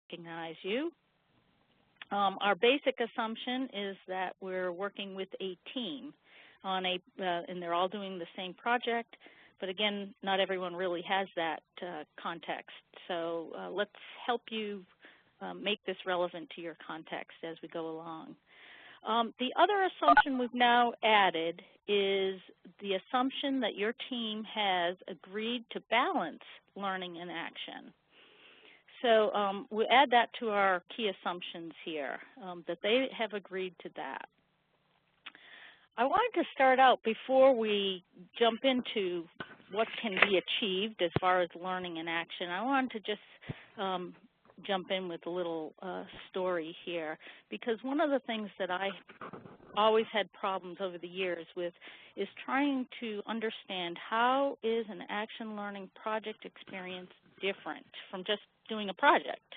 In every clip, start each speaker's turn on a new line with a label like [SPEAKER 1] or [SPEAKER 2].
[SPEAKER 1] recognize you. Our basic assumption is that we're working with a team on and they're all doing the same project, but again, not everyone really has that context. So let's help you make this relevant to your context as we go along. The other assumption we've now added is the assumption that your team has agreed to balance learning and action. So we add that to our key assumptions here, that they have agreed to that. I wanted to start out before we jump into what can be achieved as far as learning and action. I wanted to just jump in with a little story here, because one of the things that I always had problems over the years with is trying to understand how is an action learning project experience different from just doing a project.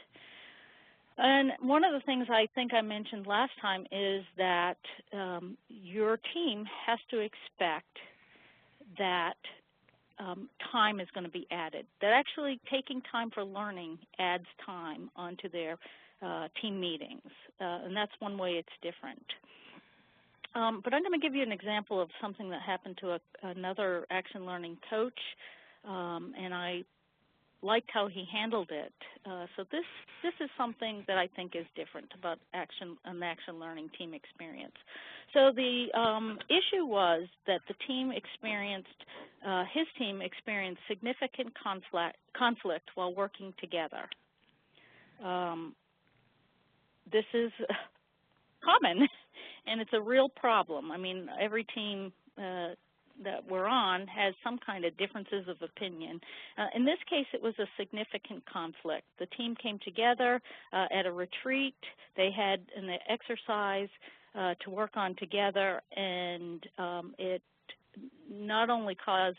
[SPEAKER 1] And one of the things I think I mentioned last time is that your team has to expect that time is going to be added, that actually taking time for learning adds time onto their team meetings, and that's one way it's different. But I'm going to give you an example of something that happened to another action learning coach, and I liked how he handled it. So this is something that I think is different about an action learning team experience. So the issue was that the team experienced, his team experienced significant conflict while working together. This is common, and it's a real problem. I mean, every team that we're on has some kind of differences of opinion. In this case, it was a significant conflict. The team came together at a retreat. They had an exercise to work on together, and it not only caused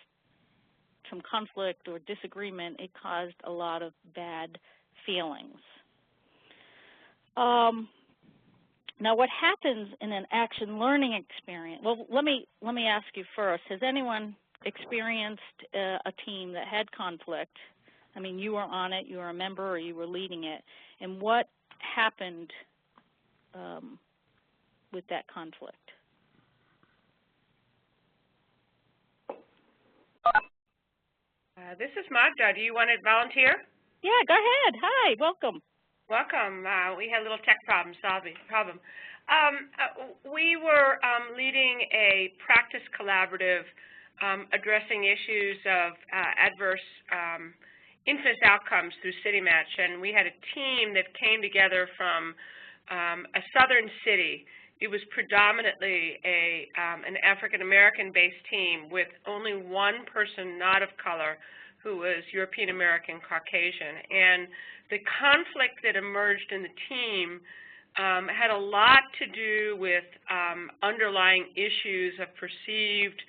[SPEAKER 1] some conflict or disagreement, it caused a lot of bad feelings. Now, what happens in an action learning experience? Well, let me ask you first. Has anyone experienced a team that had conflict? I mean, you were on it, you were a member, or you were leading it, and what happened with that conflict?
[SPEAKER 2] This is Magda. Do you want to volunteer?
[SPEAKER 1] Yeah, go ahead. Hi, welcome.
[SPEAKER 2] Welcome. We had a little tech problem. We were leading a practice collaborative addressing issues of adverse infant outcomes through CityMatch, and we had a team that came together from a southern city. It was predominantly an African-American-based team with only one person not of color who was European-American Caucasian. And the conflict that emerged in the team had a lot to do with underlying issues of perceived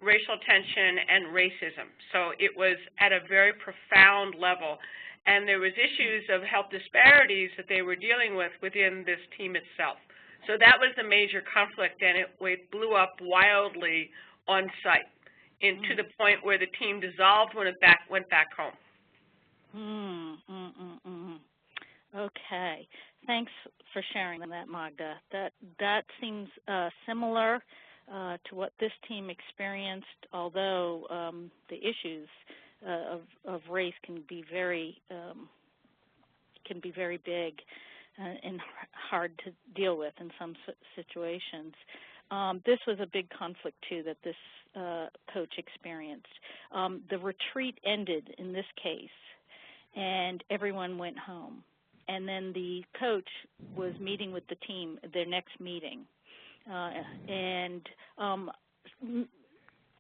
[SPEAKER 2] racial tension and racism. So it was at a very profound level. And there was issues of health disparities that they were dealing with within this team itself. So that was the major conflict, and it blew up wildly on site, to the point where the team dissolved when it went back home.
[SPEAKER 1] Okay, thanks for sharing that, Magda. That seems similar to what this team experienced, although the issues of race can be very big and hard to deal with in some situations. This was a big conflict, too, that this coach experienced. The retreat ended in this case, and everyone went home. And then the coach was meeting with the team, their next meeting.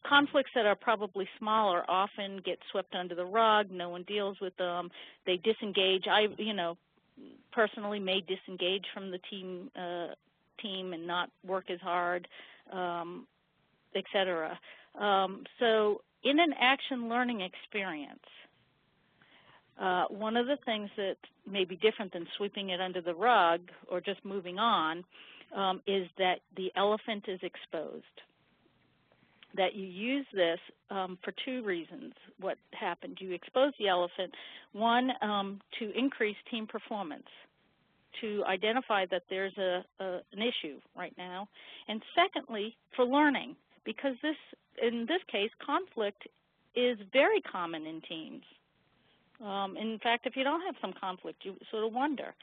[SPEAKER 1] Conflicts that are probably smaller often get swept under the rug. No one deals with them. They disengage. I, personally may disengage from the team and not work as hard, et cetera. So in an action learning experience, one of the things that may be different than sweeping it under the rug or just moving on is that the elephant is exposed. that you use this for two reasons. What happened? You exposed the elephant, one, to increase team performance, to identify that there's an issue right now, and secondly, for learning, because in this case, conflict is very common in teams. In fact, if you don't have some conflict, you sort of wonder.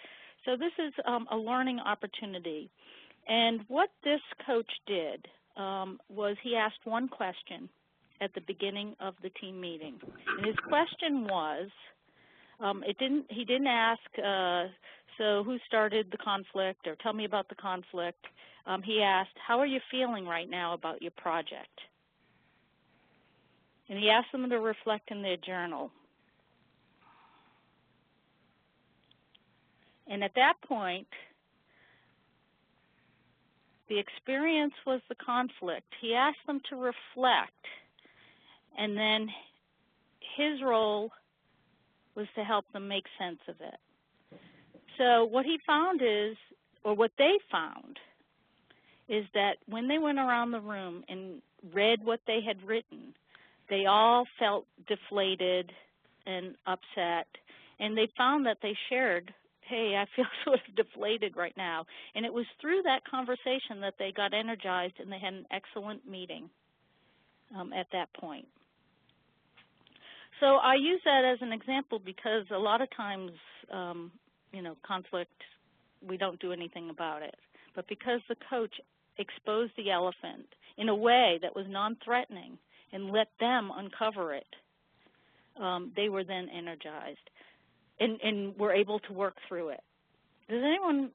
[SPEAKER 1] So this is a learning opportunity. And what this coach did was he asked one question at the beginning of the team meeting. And his question was, he didn't ask, so who started the conflict, or tell me about the conflict. He asked, how are you feeling right now about your project? And he asked them to reflect in their journal. And at that point, the experience was the conflict. He asked them to reflect, and then his role was to help them make sense of it. So what he found is, or what they found, is that when they went around the room and read what they had written, they all felt deflated and upset, and they found that they shared, hey, I feel sort of deflated right now. And it was through that conversation that they got energized, and they had an excellent meeting at that point. So I use that as an example because a lot of times, conflict, we don't do anything about it. But because the coach exposed the elephant in a way that was non-threatening and let them uncover it, they were then energized and were able to work through it. Does anyone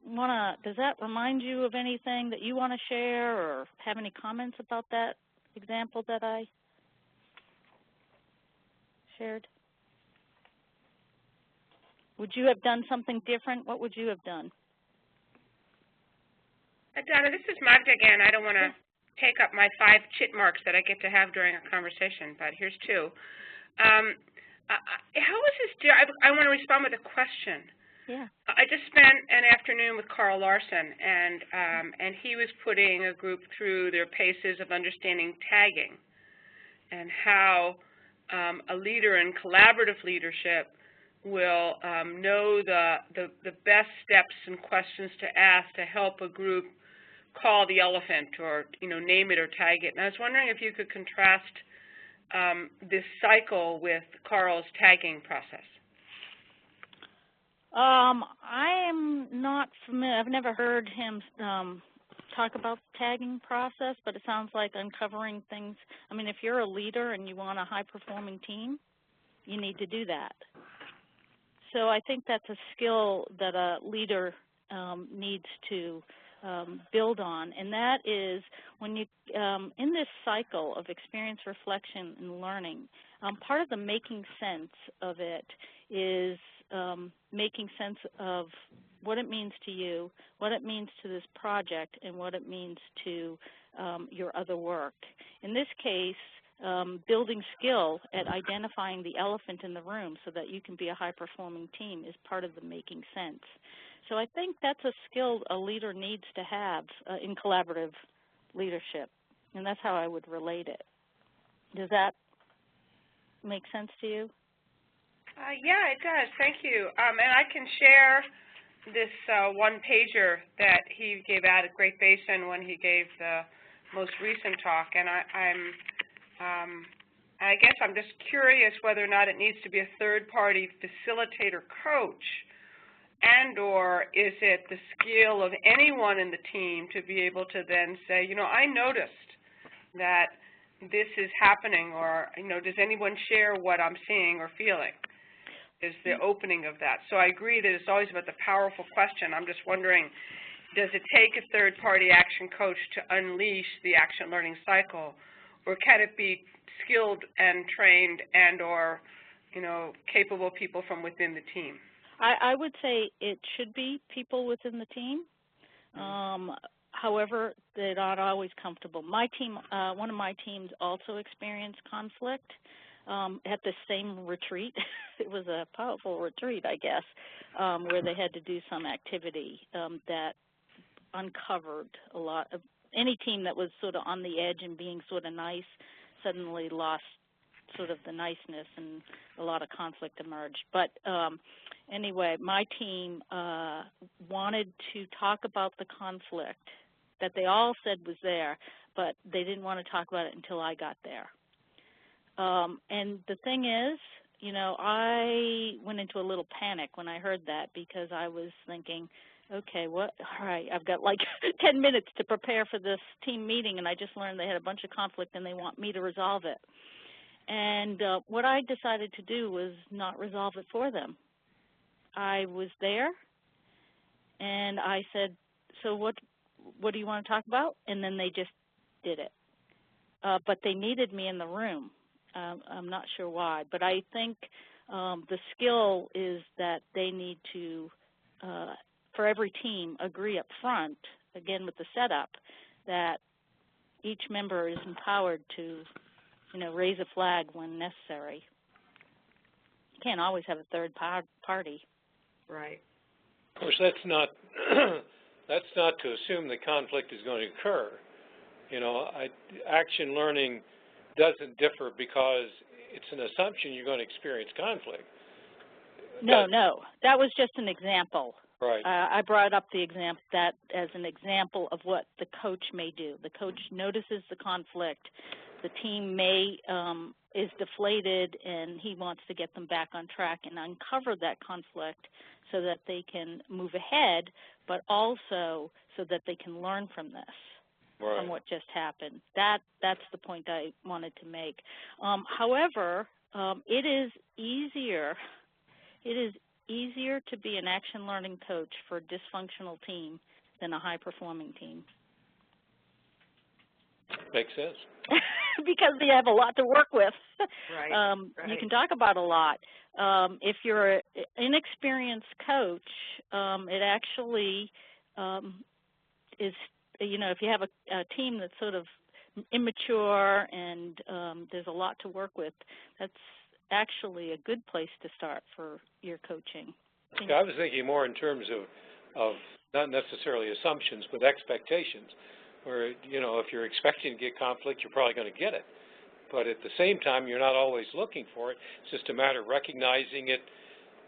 [SPEAKER 1] does that remind you of anything that you want to share or have any comments about that example that I shared? Would you have done something different? What would you have done?
[SPEAKER 2] Donna, this is Magda again. I don't want to take up my 5 chit marks that I get to have during a conversation, but here's 2. How was this? I want to respond with a question.
[SPEAKER 1] Yeah.
[SPEAKER 2] I just spent an afternoon with Carl Larson, and he was putting a group through their paces of understanding tagging and how a leader in collaborative leadership will know the best steps and questions to ask to help a group call the elephant, or name it or tag it. And I was wondering if you could contrast this cycle with Carl's tagging process.
[SPEAKER 1] I am not familiar. I've never heard him talk about the tagging process, but it sounds like uncovering things. I mean, if you're a leader and you want a high-performing team, you need to do that. So I think that's a skill that a leader needs to build on, and that is when you, in this cycle of experience, reflection, and learning, part of the making sense of it is making sense of what it means to you, what it means to this project, and what it means to your other work. In this case, building skill at identifying the elephant in the room so that you can be a high-performing team is part of the making sense. So I think that's a skill a leader needs to have in collaborative leadership, and that's how I would relate it. Does that make sense to you?
[SPEAKER 2] Yeah, it does. Thank you. And I can share this one-pager that he gave out at Great Basin when he gave the most recent talk, and I guess I'm just curious whether or not it needs to be a third-party facilitator coach, and or is it the skill of anyone in the team to be able to then say, I noticed that this is happening, or, does anyone share what I'm seeing or feeling? Is the opening of that. So I agree that it's always about the powerful question. I'm just wondering, does it take a third-party action coach to unleash the action learning cycle, or can it be skilled and trained and or, capable people from within the team?
[SPEAKER 1] I would say it should be people within the team. However, they're not always comfortable. My team, one of my teams also experienced conflict at the same retreat. It was a powerful retreat, I guess, where they had to do some activity that uncovered a lot of any team that was sort of on the edge and being sort of nice suddenly lost sort of the niceness, and a lot of conflict emerged. But anyway, my team wanted to talk about the conflict that they all said was there, but they didn't want to talk about it until I got there. And the thing is, you know, I went into a little panic when I heard that, because I was thinking, okay, all right, I've got like 10 minutes to prepare for this team meeting, and I just learned they had a bunch of conflict and they want me to resolve it. And what I decided to do was not resolve it for them. I was there, and I said, so what do you want to talk about? And then they just did it. But they needed me in the room. I'm not sure why, but I think the skill is that they need to, for every team, agree up front, again with the setup, that each member is empowered to, you know, raise a flag when necessary. You can't always have a third party.
[SPEAKER 2] Right.
[SPEAKER 3] Of course, that's not to assume that conflict is going to occur. You know, action learning doesn't differ because it's an assumption you're going to experience conflict.
[SPEAKER 1] No, that was just an example.
[SPEAKER 3] Right.
[SPEAKER 1] I brought up the example that as an example of what the coach may do. The coach notices the conflict. The team is deflated, and he wants to get them back on track and uncover that conflict so that they can move ahead, but also so that they can learn from this. Right. From what just happened. That's the point I wanted to make. However, it is easier to be an action learning coach for a dysfunctional team than a high-performing team.
[SPEAKER 3] Makes sense.
[SPEAKER 1] Because they have a lot to work with.
[SPEAKER 2] Right. Right.
[SPEAKER 1] You can talk about a lot. If you're an inexperienced coach, it actually is, you know, if you have a team that's sort of immature and there's a lot to work with, that's actually a good place to start for your coaching.
[SPEAKER 3] I was thinking more in terms of not necessarily assumptions, but expectations, where, you know, if you're expecting to get conflict, you're probably going to get it. But at the same time, you're not always looking for it. It's just a matter of recognizing it,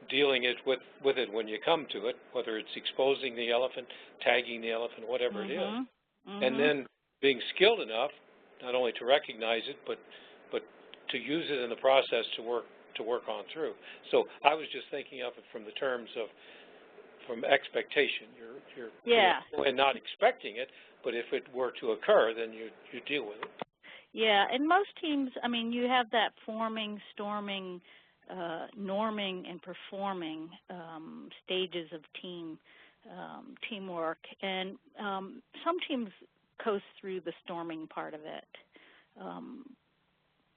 [SPEAKER 3] dealing with it when you come to it, whether it's exposing the elephant, tagging the elephant, whatever it is. Mm-hmm. And then being skilled enough, not only to recognize it, but to use it in the process to work on through. So I was just thinking of it from the terms of from expectation. You're not expecting it, but if it were to occur, then you deal with it.
[SPEAKER 1] Yeah, and most teams, I mean, you have that forming, storming, norming, and performing stages of teamwork, and some teams coast through the storming part of it,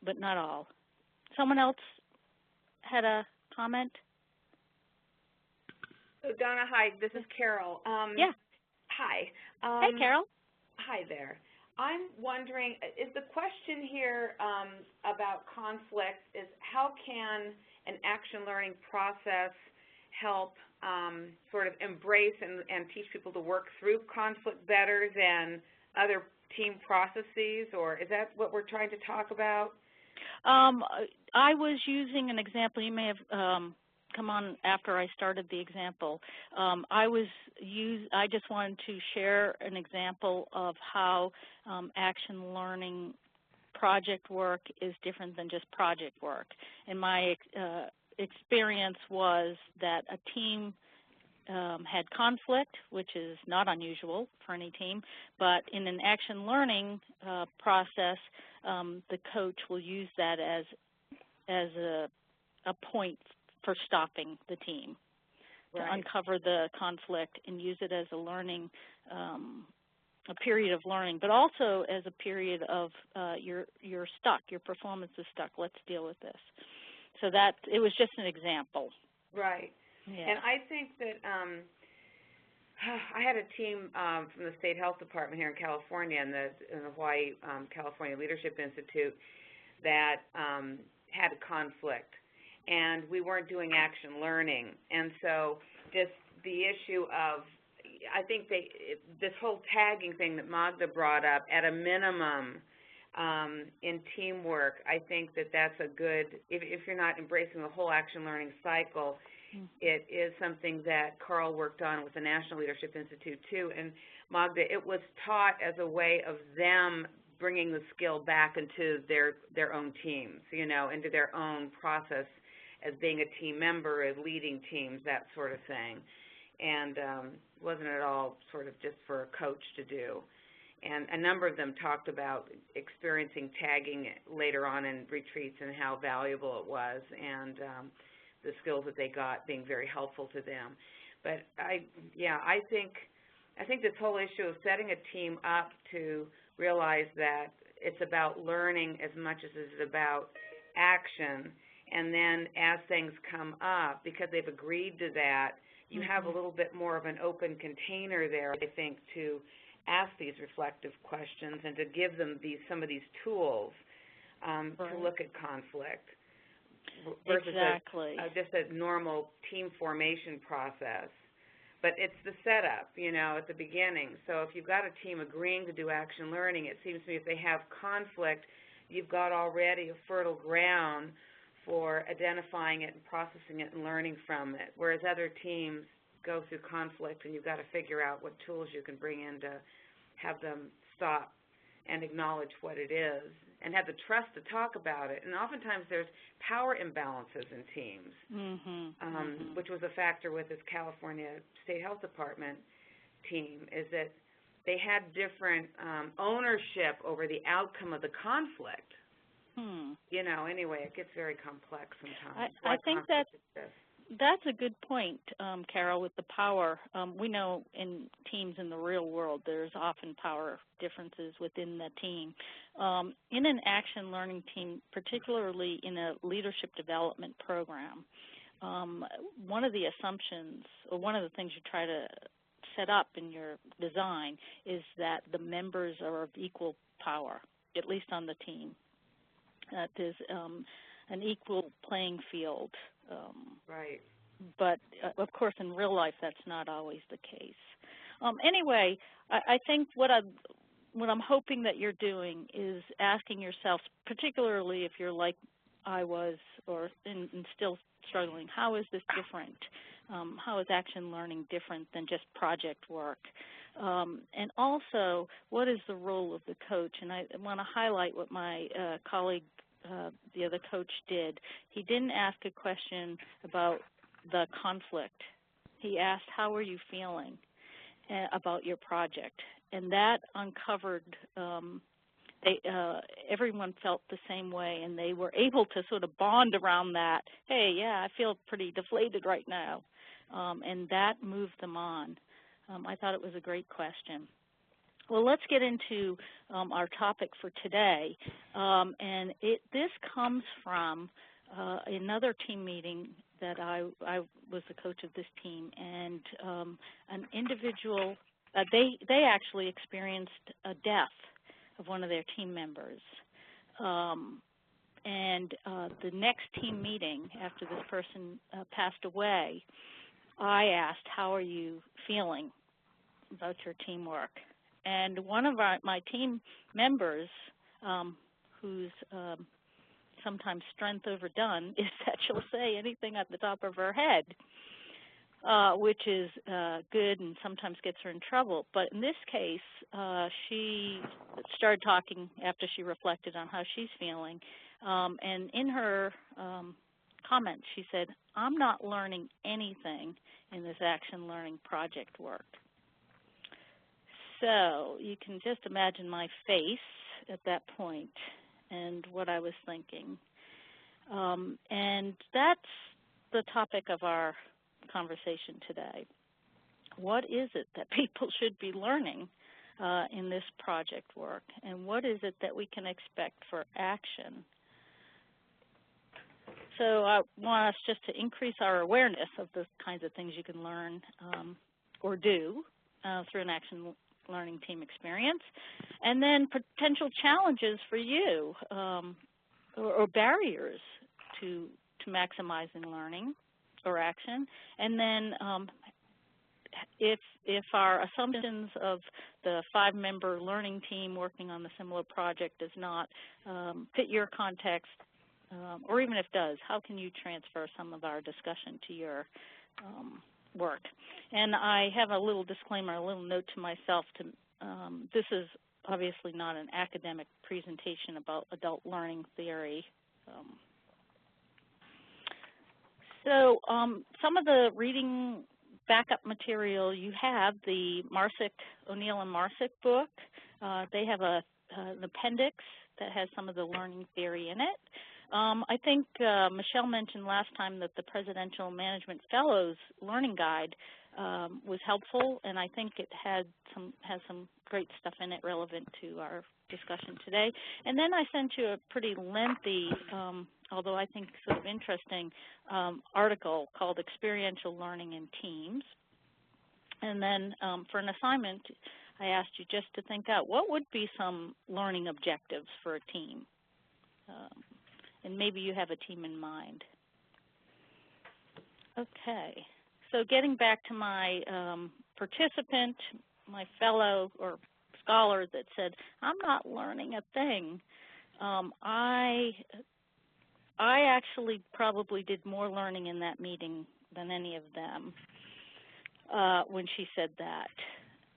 [SPEAKER 1] but not all. Someone else had a comment?
[SPEAKER 4] So Donna, hi, this is Carol.
[SPEAKER 1] Yeah.
[SPEAKER 4] Hi.
[SPEAKER 1] Hey, Carol.
[SPEAKER 4] Hi there. I'm wondering, is the question here about conflict is how can an action learning process help sort of embrace and teach people to work through conflict better than other team processes, or is that what we're trying to talk about?
[SPEAKER 1] I was using an example. You may have come on after I started the example. I just wanted to share an example of how action learning project work is different than just project work. And my experience was that a team had conflict, which is not unusual for any team, but in an action learning process, the coach will use that as a point for stopping the team, to uncover the conflict and use it as a learning, a period of learning, but also as a period of you're stuck, your performance is stuck, let's deal with this. So that, it was just an example.
[SPEAKER 4] Right.
[SPEAKER 1] Yeah.
[SPEAKER 4] And I think that I had a team from the State Health Department here in California and the Hawaii California Leadership Institute that had a conflict, and we weren't doing action learning. And so just the issue of, I think this whole tagging thing that Magda brought up, at a minimum, in teamwork, I think that's a good, if you're not embracing the whole action learning cycle, it is something that Carl worked on with the National Leadership Institute too, and Magda, it was taught as a way of them bringing the skill back into their own teams, into their own process as being a team member, as leading teams, that sort of thing. And wasn't at all sort of just for a coach to do. And a number of them talked about experiencing tagging later on in retreats and how valuable it was, and the skills that they got being very helpful to them. But I think this whole issue of setting a team up to realize that it's about learning as much as it's about action, and then as things come up, because they've agreed to that, you have a little bit more of an open container there, I think, to ask these reflective questions and to give them some of these tools to look at conflict versus just a normal team formation process. But it's the setup, at the beginning. So if you've got a team agreeing to do action learning, it seems to me if they have conflict, you've got already a fertile ground for identifying it and processing it and learning from it, whereas other teams go through conflict and you've got to figure out what tools you can bring in to have them stop and acknowledge what it is and have the trust to talk about it. And oftentimes there's power imbalances in teams, which was a factor with this California State Health Department team, is that they had different ownership over the outcome of the conflict. Anyway, it gets very complex sometimes.
[SPEAKER 1] I think that's a good point, Carol, with the power. We know in teams in the real world there's often power differences within the team. In an action learning team, particularly in a leadership development program, one of the assumptions, or one of the things you try to set up in your design, is that the members are of equal power, at least on the team. That there's an equal playing field.
[SPEAKER 4] Right.
[SPEAKER 1] But, of course, in real life, that's not always the case. Anyway, I think what I'm hoping that you're doing is asking yourself, particularly if you're like I was and still struggling, how is this different? How is action learning different than just project work? And also, what is the role of the coach? And I want to highlight what my colleague, the other coach, did. He didn't ask a question about the conflict. He asked, how are you feeling about your project? And that uncovered, everyone felt the same way, and they were able to sort of bond around that. Hey, yeah, I feel pretty deflated right now. And that moved them on. I thought it was a great question. Well, let's get into our topic for today. And this comes from another team meeting that I was the coach of this team, and an individual, they actually experienced a death of one of their team members. And the next team meeting after this person passed away, I asked, how are you feeling about your teamwork? And one of my team members, whose sometimes strength overdone, is that she'll say anything at the top of her head, which is good and sometimes gets her in trouble. But in this case, she started talking after she reflected on how she's feeling. And in her comment, she said, I'm not learning anything in this action learning project work. So you can just imagine my face at that point and what I was thinking. And that's the topic of our conversation today. What is it that people should be learning in this project work, and what is it that we can expect for action? So I want us just to increase our awareness of the kinds of things you can learn or do through an action learning team experience, and then potential challenges for you or barriers to maximizing learning or action, and then if our assumptions of the 5-member learning team working on the similar project does not fit your context, or even if it does, how can you transfer some of our discussion to your work? And I have a little disclaimer, a little note to myself. This is obviously not an academic presentation about adult learning theory. Some of the reading backup material you have, the O'Neill and Marsick book. They have an appendix that has some of the learning theory in it. I think Michelle mentioned last time that the Presidential Management Fellows Learning Guide was helpful, and I think it has some great stuff in it relevant to our discussion today. And then I sent you a pretty lengthy, although I think sort of interesting, article called Experiential Learning in Teams. And then for an assignment, I asked you just to think out what would be some learning objectives for a team. And maybe you have a team in mind. Okay, so getting back to my participant, my fellow or scholar that said, I'm not learning a thing. I actually probably did more learning in that meeting than any of them when she said that,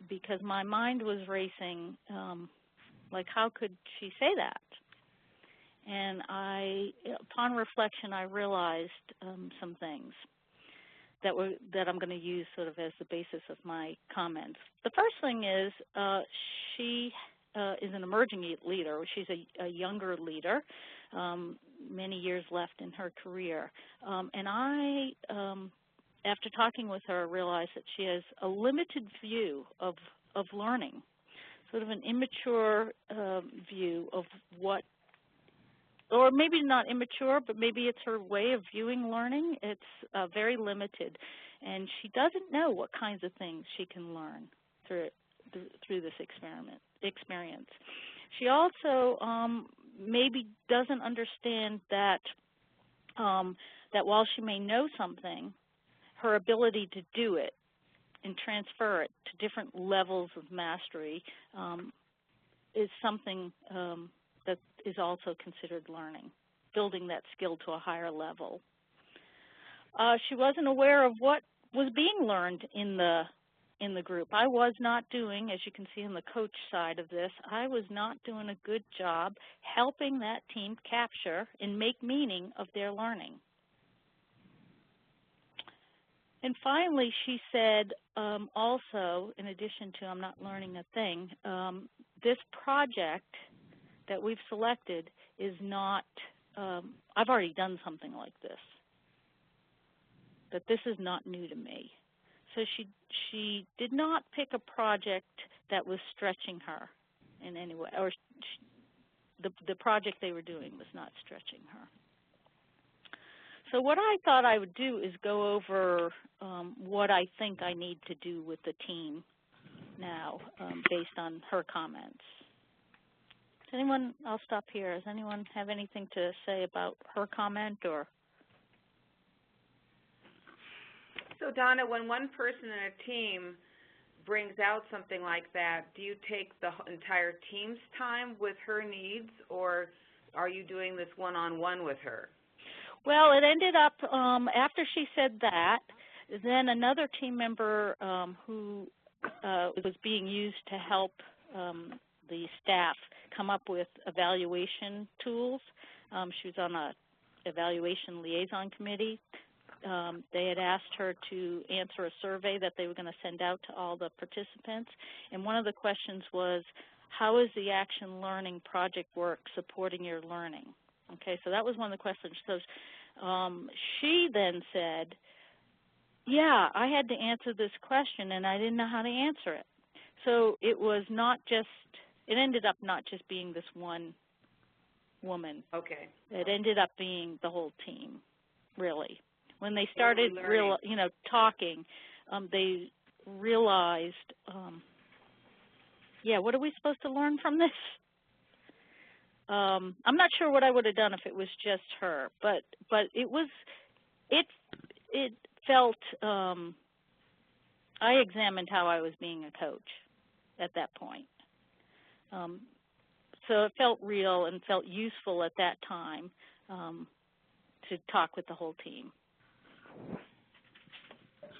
[SPEAKER 1] because my mind was racing, like how could she say that? And upon reflection, I realized some things that I'm going to use sort of as the basis of my comments. The first thing is she is an emerging leader. She's a younger leader, many years left in her career. And I, after talking with her, realized that she has a limited view of learning, sort of an immature view of what, or maybe not immature, but maybe it's her way of viewing learning. It's very limited, and she doesn't know what kinds of things she can learn through this experience. She also maybe doesn't understand that that while she may know something, her ability to do it and transfer it to different levels of mastery is something that is also considered learning, building that skill to a higher level. She wasn't aware of what was being learned in the group. I was not doing, as you can see on the coach side of this, I was not doing a good job helping that team capture and make meaning of their learning. And finally, she said also, in addition to I'm not learning a thing, this project that we've selected is not, I've already done something like this, but this is not new to me. So she did not pick a project that was stretching her in any way, or the project they were doing was not stretching her. So what I thought I would do is go over what I think I need to do with the team now based on her comments. Does anyone, I'll stop here. Does anyone have anything to say about her comment or?
[SPEAKER 4] So Donna, when one person in a team brings out something like that, do you take the entire team's time with her needs, or are you doing this one-on-one with her?
[SPEAKER 1] Well, it ended up, after she said that, then another team member who was being used to help the staff come up with evaluation tools. She was on a evaluation liaison committee. They had asked her to answer a survey that they were going to send out to all the participants. And one of the questions was, how is the action learning project work supporting your learning? Okay, so that was one of the questions. So she then said, yeah, I had to answer this question and I didn't know how to answer it. So it was not just, it ended up not just being this one woman.
[SPEAKER 4] Okay.
[SPEAKER 1] It ended up being the whole team, really. When they started talking, they realized, yeah, what are we supposed to learn from this? I'm not sure what I would have done if it was just her, but it felt, I examined how I was being a coach at that point. So it felt real and felt useful at that time to talk with the whole team.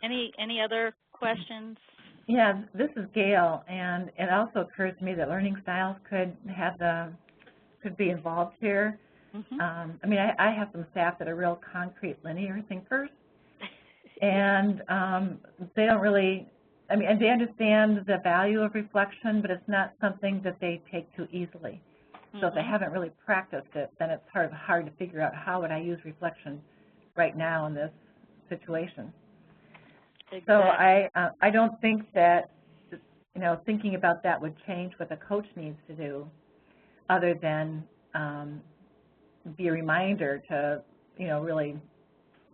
[SPEAKER 1] Any other questions?
[SPEAKER 5] Yeah, this is Gail, and it also occurs to me that learning styles could be involved here.
[SPEAKER 1] Mm-hmm.
[SPEAKER 5] I mean, I have some staff that are real concrete, linear thinkers, and they don't really, I mean, and they understand the value of reflection, but it's not something that they take too easily. So if they haven't really practiced it, then it's sort of hard to figure out how would I use reflection right now in this situation.
[SPEAKER 1] Exactly.
[SPEAKER 5] So I don't think that, you know, thinking about that would change what the coach needs to do, other than be a reminder to, you know, really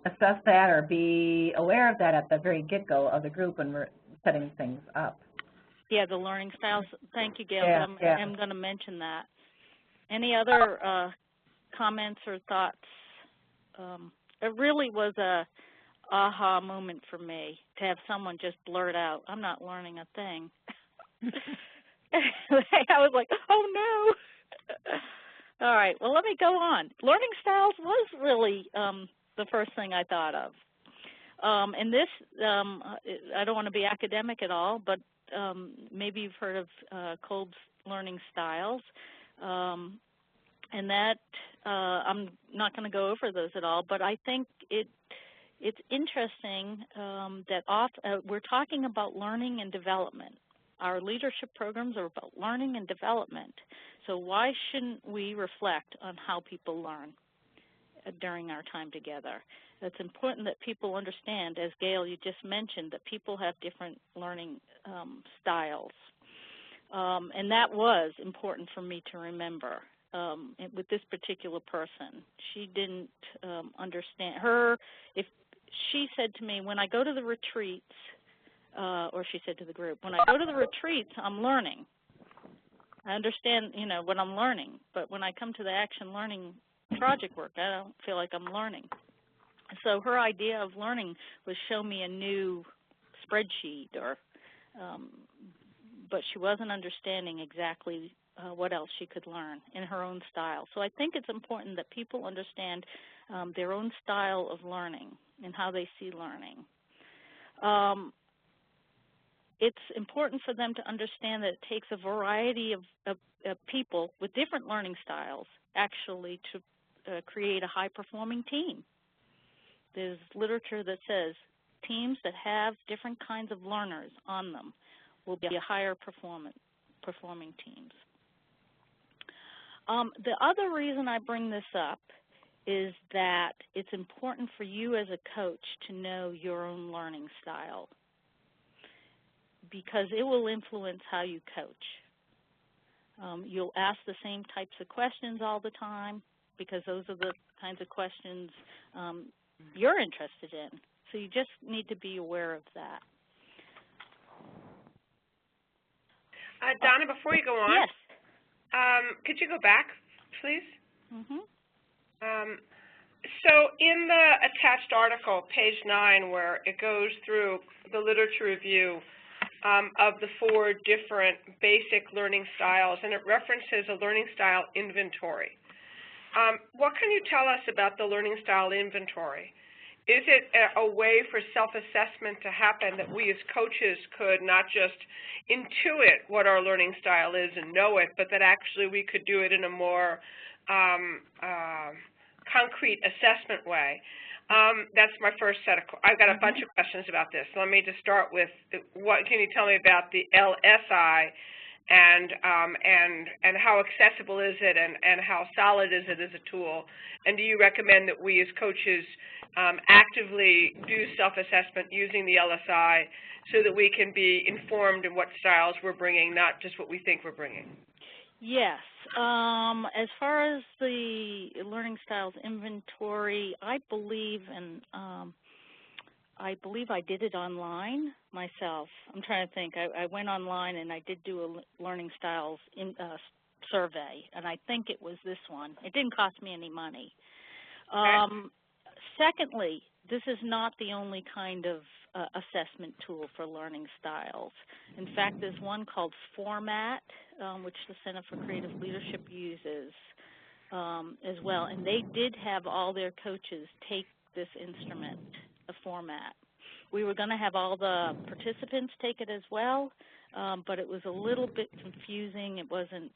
[SPEAKER 5] assess that or be aware of that at the very get-go of the group when we're setting things up.
[SPEAKER 1] Yeah, the learning styles. Thank you, Gail.
[SPEAKER 5] Yeah,
[SPEAKER 1] I'm going to mention that. Any other comments or thoughts? It really was a aha moment for me to have someone just blurt out, "I'm not learning a thing." I was like, oh no. All right, well, let me go on. Learning styles was really the first thing I thought of. And this, I don't want to be academic at all, but maybe you've heard of Kolb's learning styles. And that, I'm not going to go over those at all, but I think it's interesting that we're talking about learning and development. Our leadership programs are about learning and development. So why shouldn't we reflect on how people learn during our time together? It's important that people understand, as Gail, you just mentioned, that people have different learning styles. And that was important for me to remember with this particular person. She didn't understand. If she said to me, when I go to the retreats, or she said to the group, when I go to the retreats, I'm learning. I understand, you know, what I'm learning, but when I come to the action learning project work, I don't feel like I'm learning. So her idea of learning was show me a new spreadsheet, but she wasn't understanding exactly what else she could learn in her own style. So I think it's important that people understand their own style of learning and how they see learning. It's important for them to understand that it takes a variety of people with different learning styles actually to create a high-performing team. There's literature that says teams that have different kinds of learners on them will be a higher performing teams. The other reason I bring this up is that it's important for you as a coach to know your own learning style, because it will influence how you coach. You'll ask the same types of questions all the time because those are the kinds of questions you're interested in. So you just need to be aware of that.
[SPEAKER 2] Donna, before you go on,
[SPEAKER 1] yes.
[SPEAKER 2] Could you go back, please?
[SPEAKER 1] Mm-hmm.
[SPEAKER 2] So in the attached article, page 9, where it goes through the literature review of the 4 different basic learning styles, and it references a learning style inventory. What can you tell us about the learning style inventory? Is it a way for self-assessment to happen that we as coaches could not just intuit what our learning style is and know it, but that actually we could do it in a more concrete assessment way? That's my first set of I've got a bunch of questions about this. Let me just start with what can you tell me about the LSI and how accessible is it and how solid is it as a tool? And do you recommend that we as coaches actively do self-assessment using the LSI so that we can be informed in what styles we're bringing, not just what we think we're bringing?
[SPEAKER 1] Yes. As far as the learning styles inventory, I believe I did it online myself. I'm trying to think. I went online and I did do a learning styles survey, and I think it was this one. It didn't cost me any money.
[SPEAKER 2] Okay.
[SPEAKER 1] Secondly, this is not the only kind of assessment tool for learning styles. In fact, there's one called Format, which the Center for Creative Leadership uses as well, and they did have all their coaches take this instrument, the Format. We were going to have all the participants take it as well, but it was a little bit confusing. It wasn't,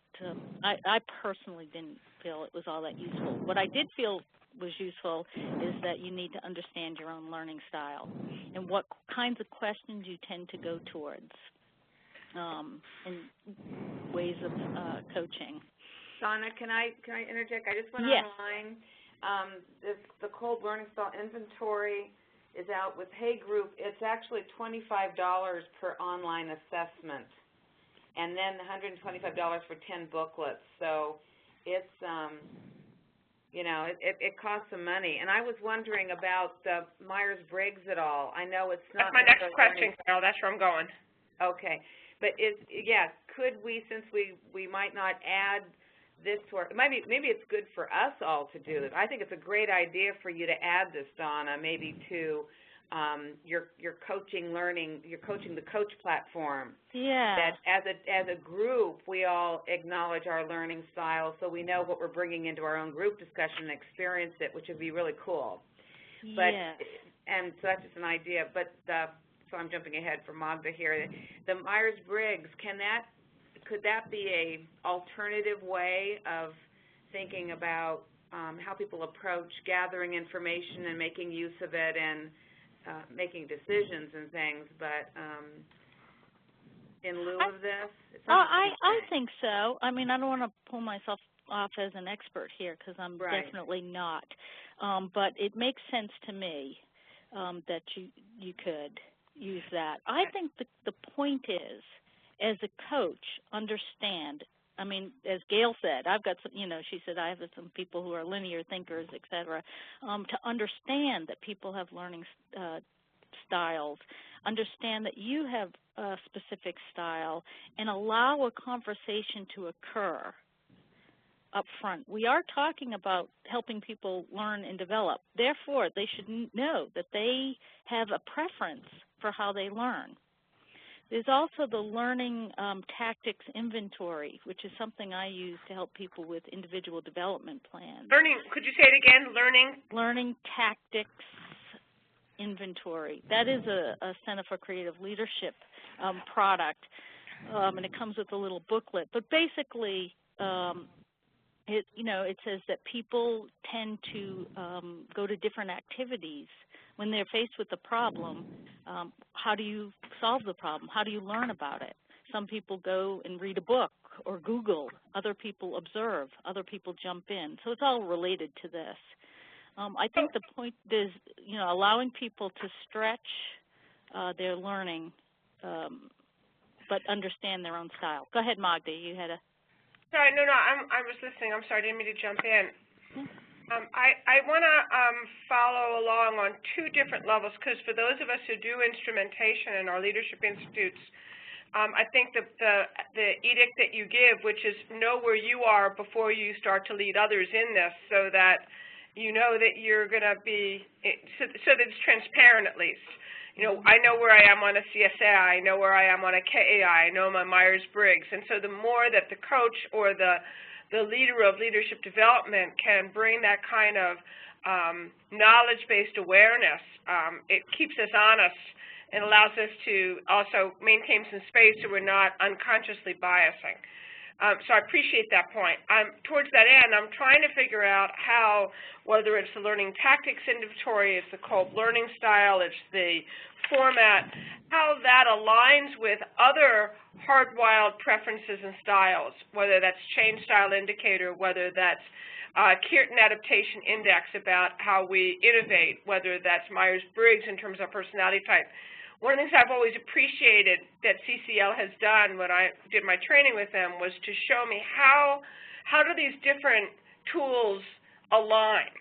[SPEAKER 1] I personally didn't feel it was all that useful. What I did feel was useful is that you need to understand your own learning style and what kinds of questions you tend to go towards and ways of coaching.
[SPEAKER 4] Donna, can I interject? I just went
[SPEAKER 1] Yes.
[SPEAKER 4] online. The Cold Learning Style Inventory is out with Hey Group. It's actually $25 per online assessment, and then $125 for 10 booklets. So it's it costs some money. And I was wondering about the Myers-Briggs at all. I know it's not.
[SPEAKER 2] That's my next question, Carol. That's where I'm going.
[SPEAKER 4] Okay, but could we, since we might not add this to our, maybe it's good for us all to do this. I think it's a great idea for you to add this, Donna, maybe to your coaching learning, your Coaching the Coach platform.
[SPEAKER 1] Yeah.
[SPEAKER 4] That as a group, we all acknowledge our learning style, so we know what we're bringing into our own group discussion and experience it, which would be really cool. But
[SPEAKER 1] yes.
[SPEAKER 4] And so that's just an idea. But so I'm jumping ahead for Magda here. The Myers-Briggs, could that be a alternative way of thinking about how people approach gathering information and making use of it and making decisions and things, but in lieu of this?
[SPEAKER 1] I think so. I mean, I don't want to pull myself off as an expert here because I'm definitely not. But it makes sense to me that you could use that. I think the point is, as a coach, understand. I mean, as Gail said, I've got some, she said I have some people who are linear thinkers, et cetera, to understand that people have learning styles, understand that you have a specific style, and allow a conversation to occur up front. We are talking about helping people learn and develop. Therefore, they should know that they have a preference for how they learn. There's also the learning tactics inventory, which is something I use to help people with individual development plans.
[SPEAKER 2] Could you say it again,
[SPEAKER 1] Learning tactics inventory. That is a Center for Creative Leadership product, and it comes with a little booklet. But basically, it says that people tend to go to different activities when they're faced with a problem. How do you solve the problem? How do you learn about it? Some people go and read a book or Google. Other people observe. Other people jump in. So it's all related to this. I think the point is, allowing people to stretch their learning, but understand their own style. Go ahead, Magda. You had a...
[SPEAKER 2] Sorry, no, I was listening. I'm sorry, I didn't mean to jump in. I want to follow along on two different levels, because for those of us who do instrumentation in our leadership institutes, I think the edict that you give, which is know where you are before you start to lead others in this, so that you know that you're going to be, so that it's transparent at least. I know where I am on a CSA, I know where I am on a KAI, I know my Myers-Briggs, and so the more that the coach or the leader of leadership development can bring that kind of knowledge-based awareness, it keeps us honest and allows us to also maintain some space so we're not unconsciously biasing. So I appreciate that point. Towards that end, I'm trying to figure out how, whether it's the learning tactics inventory, it's the Kolb learning style, it's the format, how that aligns with other hardwired preferences and styles, whether that's change style indicator, whether that's Kearton adaptation index about how we innovate, whether that's Myers-Briggs in terms of personality type. One of the things I've always appreciated that CCL has done when I did my training with them was to show me how do these different tools align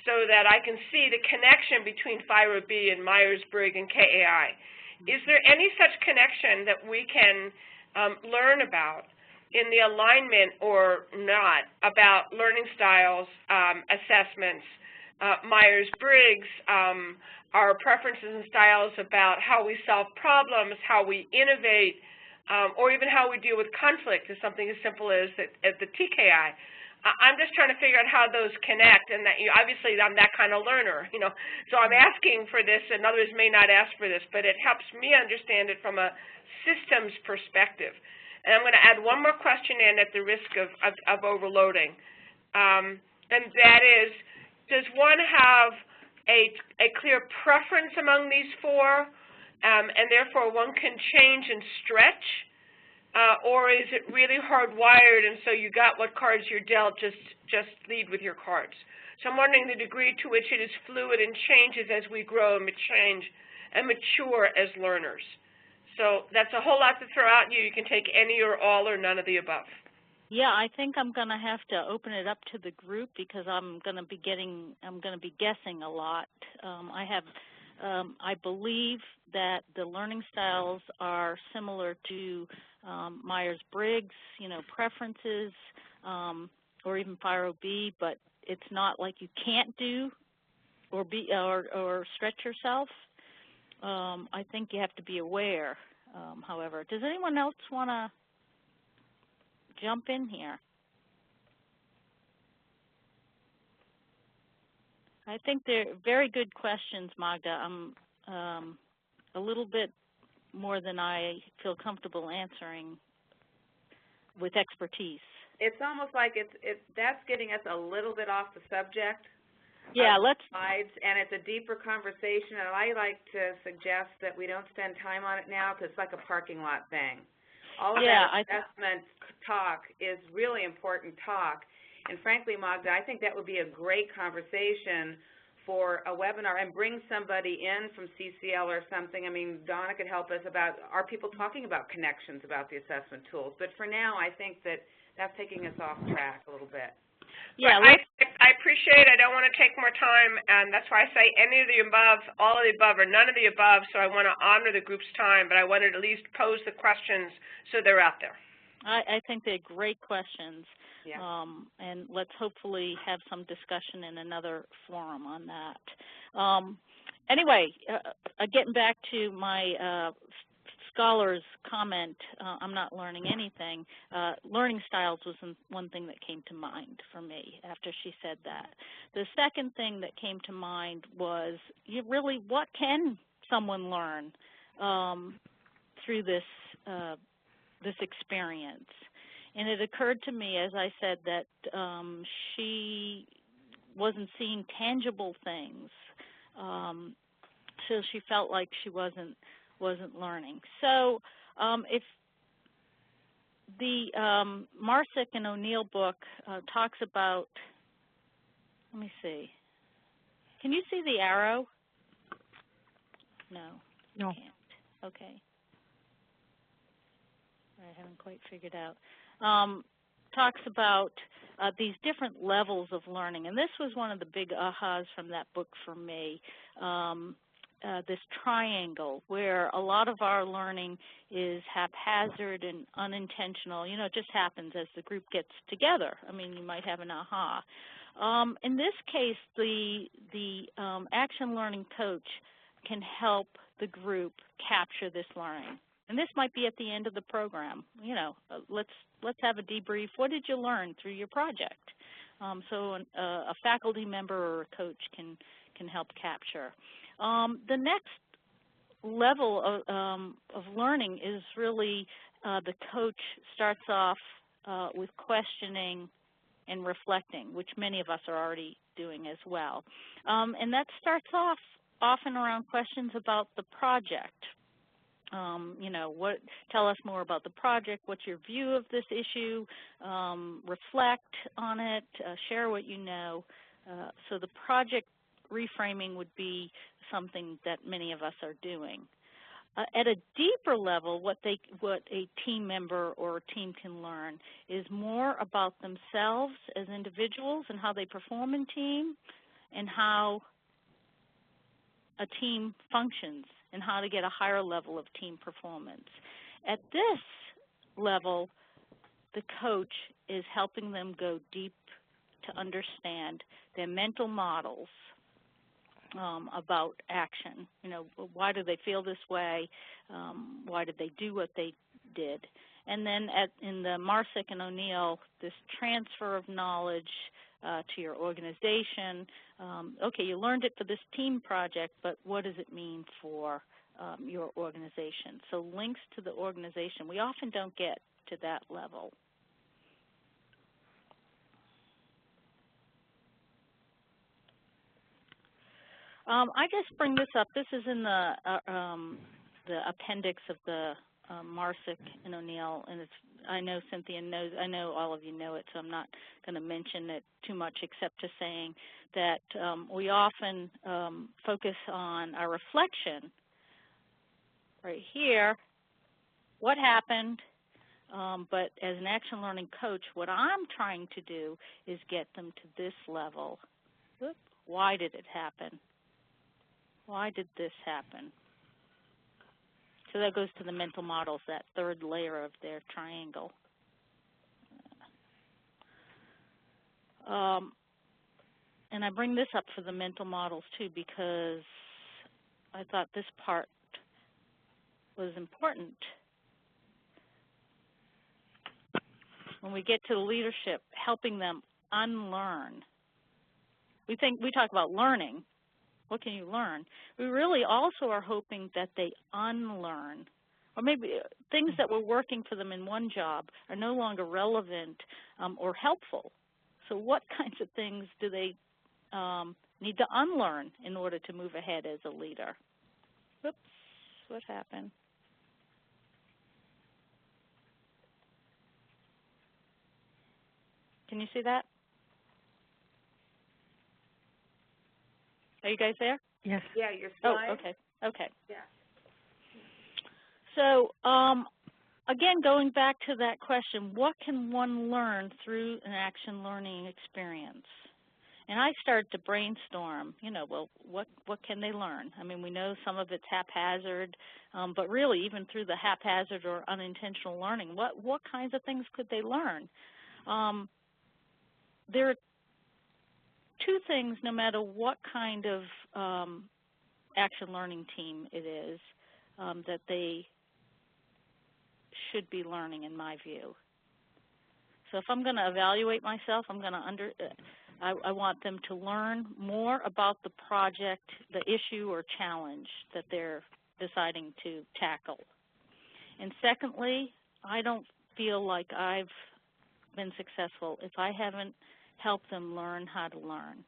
[SPEAKER 2] so that I can see the connection between FIRA-B and Myers-Briggs and KAI. Is there any such connection that we can learn about in the alignment or not about learning styles, assessments, Myers-Briggs, our preferences and styles about how we solve problems, how we innovate, or even how we deal with conflict is something as simple as the TKI. I'm just trying to figure out how those connect, and that obviously I'm that kind of learner, so I'm asking for this, and others may not ask for this, but it helps me understand it from a systems perspective. And I'm going to add one more question in at the risk of overloading, and that is, does one have a clear preference among these four, and therefore one can change and stretch? Or is it really hardwired, and so you got what cards you're dealt, just lead with your cards? So I'm wondering the degree to which it is fluid and changes as we grow and change and mature as learners. So that's a whole lot to throw out you. You can take any or all or none of the above.
[SPEAKER 1] Yeah, I think I'm going to have to open it up to the group because I'm going to be guessing a lot. I believe that the learning styles are similar to Myers-Briggs, preferences, or even FIRO-B, but it's not like you can't do or stretch yourself. I think you have to be aware, however. Does anyone else want to jump in here? I think they're very good questions, Magda. I'm a little bit more than I feel comfortable answering with expertise.
[SPEAKER 4] It's almost like that's getting us a little bit off the subject.
[SPEAKER 1] Yeah, let's.
[SPEAKER 4] Slides, and it's a deeper conversation, and I like to suggest that we don't spend time on it now because it's like a parking lot thing. All of that assessment talk is really important talk. And frankly, Magda, I think that would be a great conversation for a webinar, and bring somebody in from CCL or something. I mean, Donna could help us about, are people talking about connections about the assessment tools? But for now, I think that's taking us off track a little bit.
[SPEAKER 2] Yeah, I appreciate it. I don't want to take more time, and that's why I say any of the above, all of the above, or none of the above, so I want to honor the group's time, but I wanted to at least pose the questions so they're out there.
[SPEAKER 1] I think they're great questions,
[SPEAKER 4] yeah.
[SPEAKER 1] And let's hopefully have some discussion in another forum on that. Anyway, getting back to my scholar's comment, I'm not learning anything. Learning styles was one thing that came to mind for me after she said that. The second thing that came to mind was, really, what can someone learn through this experience? And it occurred to me, as I said, that she wasn't seeing tangible things, so she felt like she wasn't learning. So if the Marsick and O'Neill book talks about, let me see, can you see the arrow? No.
[SPEAKER 6] No.
[SPEAKER 1] Can't. Okay. I haven't quite figured out. Talks about these different levels of learning, and this was one of the big ahas from that book for me. This triangle where a lot of our learning is haphazard and unintentional. It just happens as the group gets together. I mean, you might have an aha. In this case, the action learning coach can help the group capture this learning. And this might be at the end of the program. Let's have a debrief. What did you learn through your project? So a faculty member or a coach can help capture. The next level of learning is really the coach starts off with questioning and reflecting, which many of us are already doing as well. And that starts off often around questions about the project. Tell us more about the project. What's your view of this issue? Reflect on it. Share what you know. So the project reframing would be something that many of us are doing. At a deeper level, what a team member or team can learn is more about themselves as individuals and how they perform in team, and how a team functions, and how to get a higher level of team performance. At this level, the coach is helping them go deep to understand their mental models about action. You know, why do they feel this way? Why did they do what they did? And then in the Marsick and O'Neill, this transfer of knowledge to your organization. Okay, you learned it for this team project, but what does it mean for your organization? So links to the organization, we often don't get to that level. I just bring this up. This is in the appendix of the Marsick and O'Neill, and it's, I know Cynthia knows, I know all of you know it, so I'm not going to mention it too much except to saying that we often focus on our reflection right here, what happened, but as an action learning coach, what I'm trying to do is get them to this level. Why did it happen? Why did this happen? So that goes to the mental models, that third layer of their triangle. And I bring this up for the mental models too because I thought this part was important. When we get to the leadership, helping them unlearn. We talk about learning. What can you learn? We really also are hoping that they unlearn, or maybe things that were working for them in one job are no longer relevant or helpful. So what kinds of things do they need to unlearn in order to move ahead as a leader? Whoops, what happened? Can you see that? Are you guys there?
[SPEAKER 5] Yes.
[SPEAKER 4] Yeah, your slide.
[SPEAKER 1] Oh, okay. Okay.
[SPEAKER 4] Yeah.
[SPEAKER 1] So, again, going back to that question, what can one learn through an action learning experience? And I started to brainstorm, you know, well, what can they learn? I mean, we know some of it's haphazard, but really even through the haphazard or unintentional learning, what kinds of things could they learn? There are two things, no matter what kind of action learning team it is, that they should be learning, in my view. So if I'm going to evaluate myself, I'm going to I want them to learn more about the project, the issue or challenge that they're deciding to tackle. And secondly, I don't feel like I've been successful if I haven't helped them learn how to learn.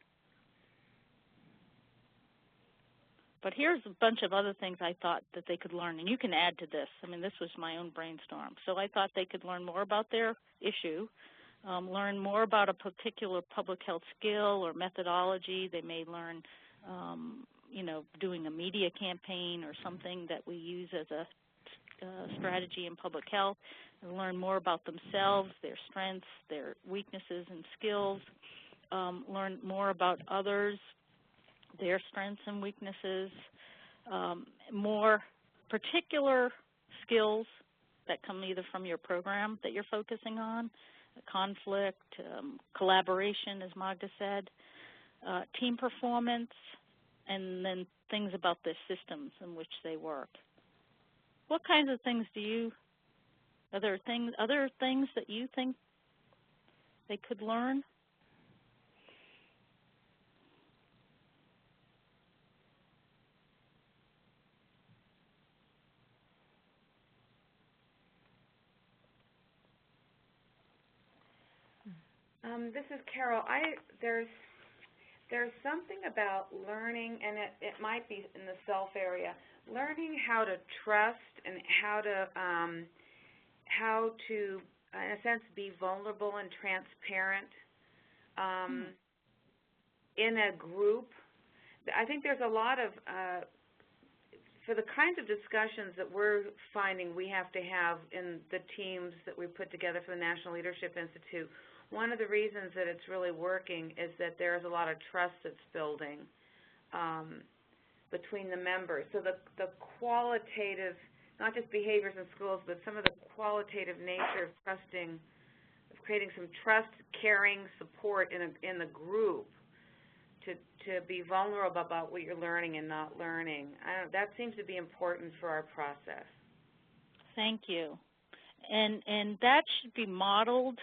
[SPEAKER 1] But here's a bunch of other things I thought that they could learn, and you can add to this. I mean, this was my own brainstorm. So I thought they could learn more about their issue, learn more about a particular public health skill or methodology. They may learn, you know, doing a media campaign or something that we use as a strategy in public health, and learn more about themselves, their strengths, their weaknesses and skills, learn more about others, their strengths and weaknesses, more particular skills that come either from your program that you're focusing on, conflict, collaboration, as Magda said, team performance, and then things about the systems in which they work. What kinds of things do you, other things that you think they could learn?
[SPEAKER 4] This is Carol. There's something about learning, and it might be in the self area, learning how to trust and how to in a sense be vulnerable and transparent in a group. I think there's a lot of for the kinds of discussions that we're finding we have to have in the teams that we put together for the National Leadership Institute. One of the reasons that it's really working is that there's a lot of trust that's building between the members. So the qualitative, not just behaviors in schools, but some of the qualitative nature of trusting of creating some trust, caring, support in the group to be vulnerable about what you're learning and not learning. That seems to be important for our process.
[SPEAKER 1] Thank you. And that should be modeled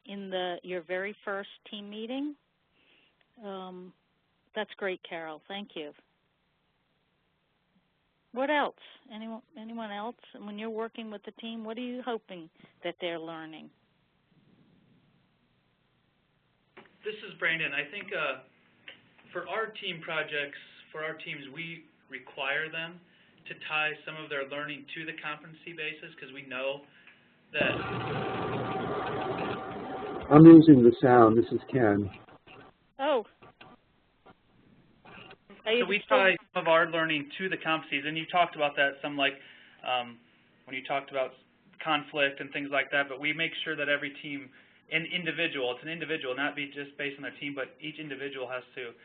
[SPEAKER 1] in your very first team meeting. That's great, Carol. Thank you. What else? Anyone else? And when you're working with the team, what are you hoping that they're learning?
[SPEAKER 6] This is Brandon. I think for our team projects, for our teams, we require them to tie some of their learning to the competency basis because we know that...
[SPEAKER 7] I'm losing the sound. This is Ken.
[SPEAKER 1] Oh.
[SPEAKER 6] So we tie some of our learning to the competencies, and you talked about that some, like when you talked about conflict and things like that, but we make sure that every team, it's an individual, not be just based on their team, but each individual has to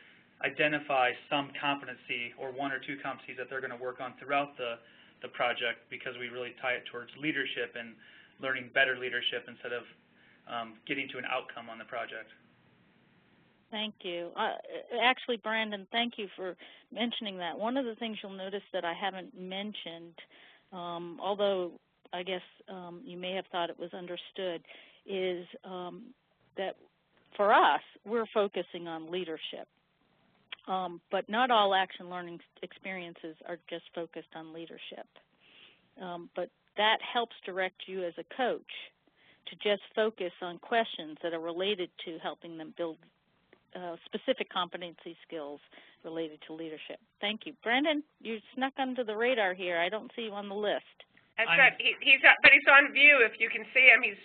[SPEAKER 6] identify some competency or one or two competencies that they're going to work on throughout the project, because we really tie it towards leadership and learning better leadership instead of getting to an outcome on the project.
[SPEAKER 1] Thank you. Actually, Brandon, thank you for mentioning that. One of the things you'll notice that I haven't mentioned, although I guess you may have thought it was understood, is that for us, we're focusing on leadership. But not all action learning experiences are just focused on leadership. But that helps direct you as a coach to just focus on questions that are related to helping them build specific competency skills related to leadership. Thank you. Brandon, you snuck under the radar here. I don't see you on the list.
[SPEAKER 2] That's right. But he's on view. If you can see him, he's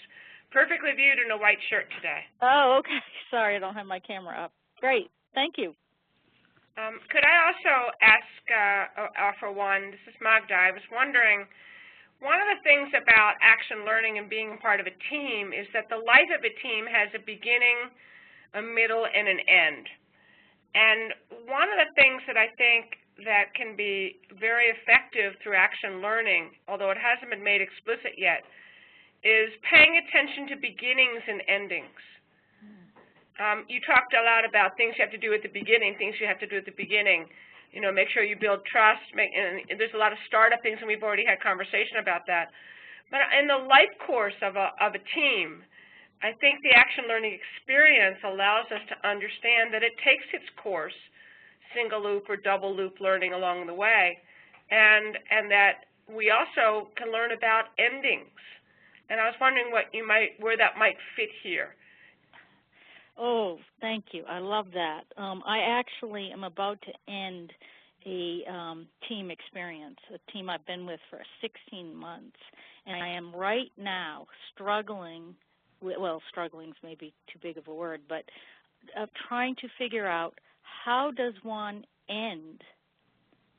[SPEAKER 2] perfectly viewed in a white shirt today.
[SPEAKER 1] Oh, okay. Sorry, I don't have my camera up. Great. Thank you.
[SPEAKER 2] Could I also offer one? This is Magda. I was wondering, one of the things about action learning and being part of a team is that the life of a team has a beginning, a middle, and an end. And one of the things that I think that can be very effective through action learning, although it hasn't been made explicit yet, is paying attention to beginnings and endings. You talked a lot about things you have to do at the beginning, things you have to do at the beginning. You know, make sure you build trust. And there's a lot of startup things, and we've already had conversation about that. But in the life course of a team, I think the action learning experience allows us to understand that it takes its course, single loop or double loop learning along the way, and that we also can learn about endings. And I was wondering where that might fit here.
[SPEAKER 1] Oh, thank you. I love that. I actually am about to end a team experience, a team I've been with for 16 months, and I am right now struggling, well, struggling's maybe too big of a word, but trying to figure out how does one end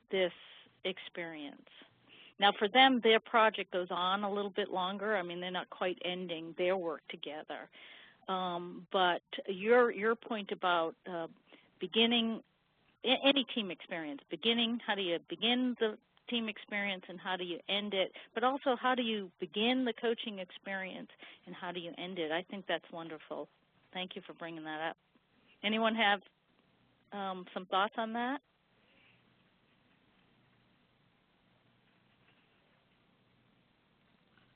[SPEAKER 1] this experience. Now, for them, their project goes on a little bit longer. I mean, they're not quite ending their work together. But your point about beginning any team experience, how do you begin the team experience and how do you end it, but also how do you begin the coaching experience and how do you end it? I think that's wonderful. Thank you for bringing that up. Anyone have some thoughts on that?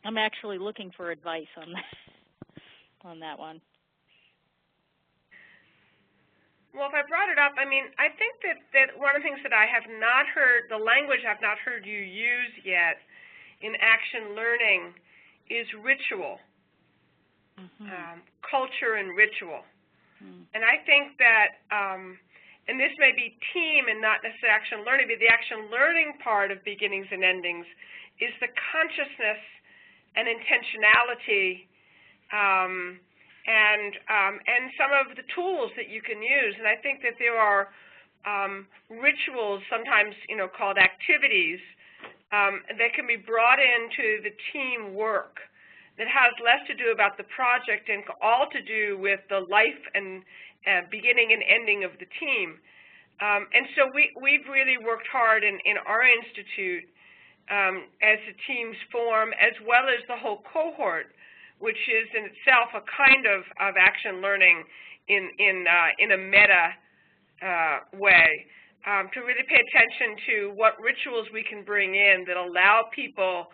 [SPEAKER 1] I'm actually looking for advice on that one.
[SPEAKER 2] Well, if I brought it up, I mean, I think that one of the things that I have not heard, the language I've not heard you use yet in action learning is ritual, culture and ritual. And I think that, and this may be team and not necessarily action learning, but the action learning part of beginnings and endings is the consciousness and intentionality and some of the tools that you can use. And I think that there are rituals, sometimes called activities, that can be brought into the team work that has less to do about the project and all to do with the life and beginning and ending of the team. And so we've really worked hard in our institute as the teams form, as well as the whole cohort, which is in itself a kind of action learning in a meta way, to really pay attention to what rituals we can bring in that allow people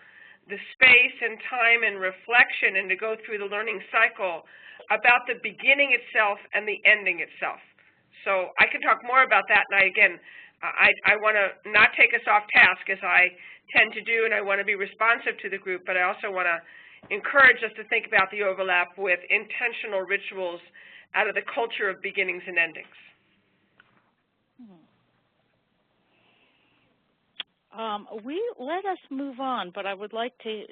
[SPEAKER 2] the space and time and reflection and to go through the learning cycle about the beginning itself and the ending itself. So I can talk more about that, and I want to not take us off task as I tend to do, and I want to be responsive to the group, but I also want to encourage us to think about the overlap with intentional rituals out of the culture of beginnings and endings.
[SPEAKER 1] Let us move on, but I would like to,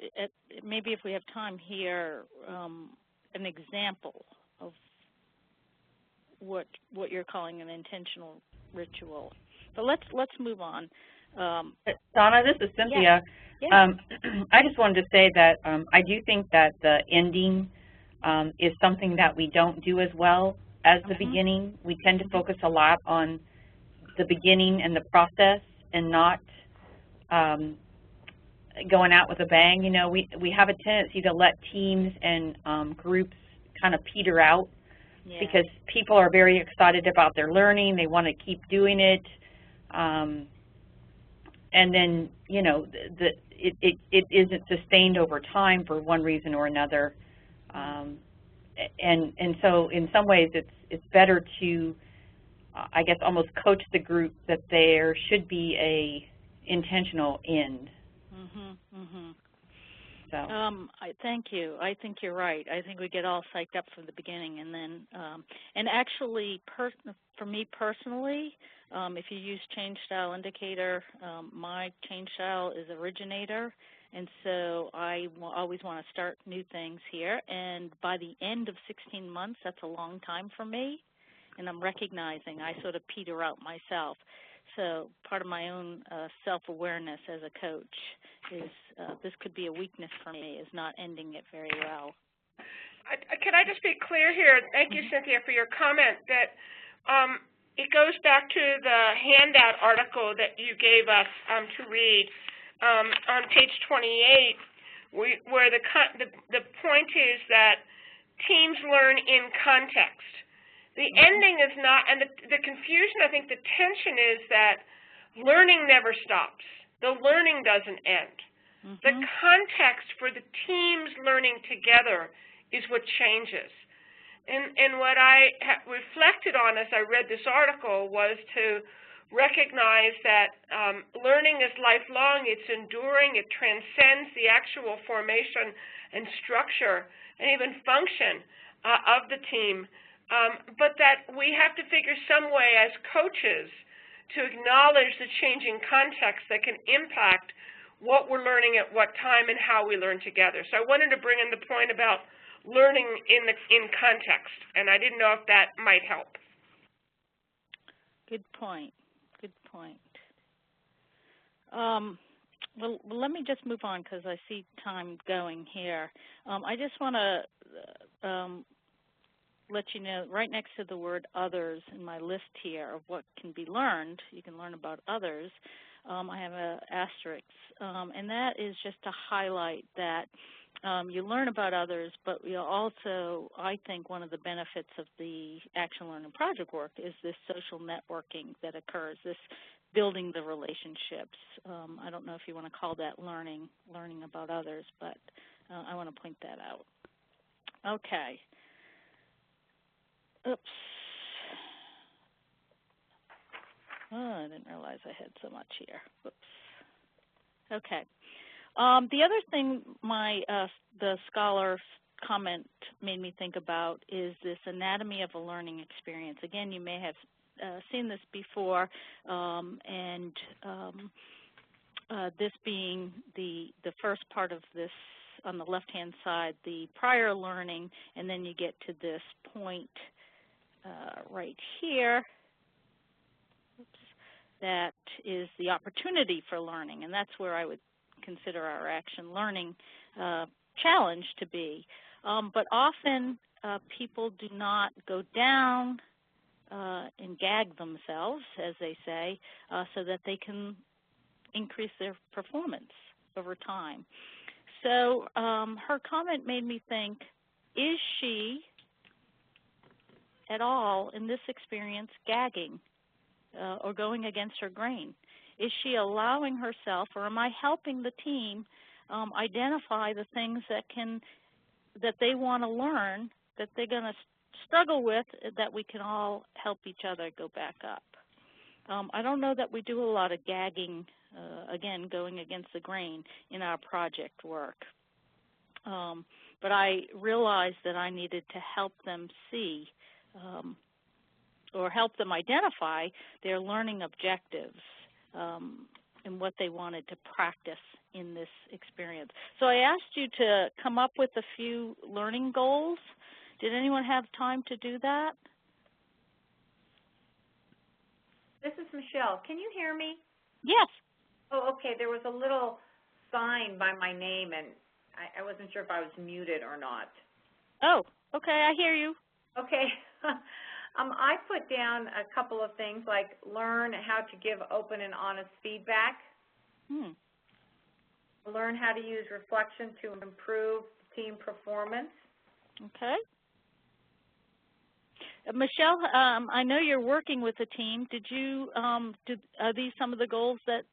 [SPEAKER 1] maybe if we have time here, an example of what you're calling an intentional ritual. But let's move on.
[SPEAKER 8] Donna, this is Cynthia.
[SPEAKER 1] Yeah.
[SPEAKER 8] I just wanted to say that I do think that the ending is something that we don't do as well as the beginning. We tend to focus a lot on the beginning and the process and not going out with a bang. You know, we have a tendency to let teams and groups kind of peter out because people are very excited about their learning. They want to keep doing it. And then, you know, it isn't sustained over time for one reason or another. And so in some ways it's better to, I guess, almost coach the group that there should be a intentional end. So.
[SPEAKER 1] I thank you. I think you're right. I think we get all psyched up from the beginning, and then, and actually, for me personally, if you use change style indicator, my change style is originator, and so I always want to start new things here. And by the end of 16 months, that's a long time for me, and I'm recognizing I sort of peter out myself. So part of my own self-awareness as a coach is this could be a weakness for me, is not ending it very well.
[SPEAKER 2] Can I just be clear here? Thank you, Cynthia, for your comment that it goes back to the handout article that you gave us to read on page 28, where the point is that teams learn in context. The ending is not, and the confusion, I think the tension is that learning never stops. The learning doesn't end. The context for the teams learning together is what changes. And what I reflected on as I read this article was to recognize that learning is lifelong, it's enduring, it transcends the actual formation and structure and even function of the team. But that we have to figure some way as coaches to acknowledge the changing context that can impact what we're learning at what time and how we learn together. So I wanted to bring in the point about learning in context, and I didn't know if that might help.
[SPEAKER 1] Good point. Good point. Well, let me just move on because I see time going here. I just want to let you know, right next to the word others in my list here of what can be learned, you can learn about others, I have an asterisk, and that is just to highlight that you learn about others, but you also, I think one of the benefits of the action learning project work is this social networking that occurs, this building the relationships. I don't know if you want to call that learning about others, but I want to point that out. Okay. Oops. Oh, I didn't realize I had so much here. Oops. Okay. The other thing the scholar's comment made me think about is this anatomy of a learning experience. Again, you may have seen this before, and this being the first part of this on the left-hand side, the prior learning, and then you get to this point right here. Oops. That is the opportunity for learning, and that's where I would consider our action learning challenge to be. But often people do not go down and gag themselves, as they say, so that they can increase their performance over time. So her comment made me think, is she at all in this experience gagging or going against her grain? Is she allowing herself, or am I helping the team identify the things that they want to learn, that they're going to struggle with, that we can all help each other go back up? I don't know that we do a lot of gagging, again, going against the grain in our project work. But I realized that I needed to help them see or help them identify their learning objectives and what they wanted to practice in this experience. So I asked you to come up with a few learning goals. Did anyone have time to do that?
[SPEAKER 4] This is Michelle. Can you hear me?
[SPEAKER 1] Yes.
[SPEAKER 4] Oh, okay. There was a little sign by my name, and I wasn't sure if I was muted or not.
[SPEAKER 1] Oh, okay. I hear you.
[SPEAKER 4] Okay. I put down a couple of things like learn how to give open and honest feedback. Learn how to use reflection to improve team performance.
[SPEAKER 1] Okay. Michelle, I know you're working with a team. Are these some of the goals that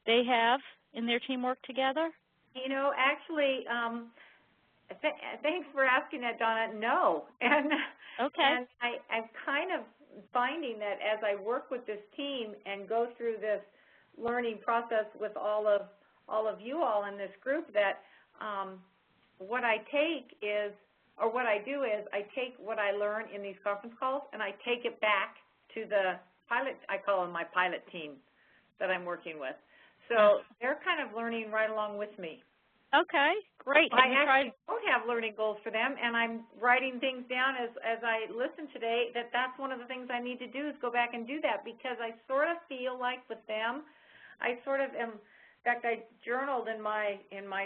[SPEAKER 1] they have in their teamwork together?
[SPEAKER 4] You know, actually, thanks for asking that, Donna. No. And I'm kind of finding that as I work with this team and go through this learning process with all of you all in this group, that what I do is I take what I learn in these conference calls and I take it back to the pilot, I call them my pilot team that I'm working with. So they're kind of learning right along with me.
[SPEAKER 1] Okay, great.
[SPEAKER 4] I actually don't have learning goals for them, and I'm writing things down as I listen today that's one of the things I need to do is go back and do that, because I sort of feel like with them, I sort of am. In fact, I journaled in my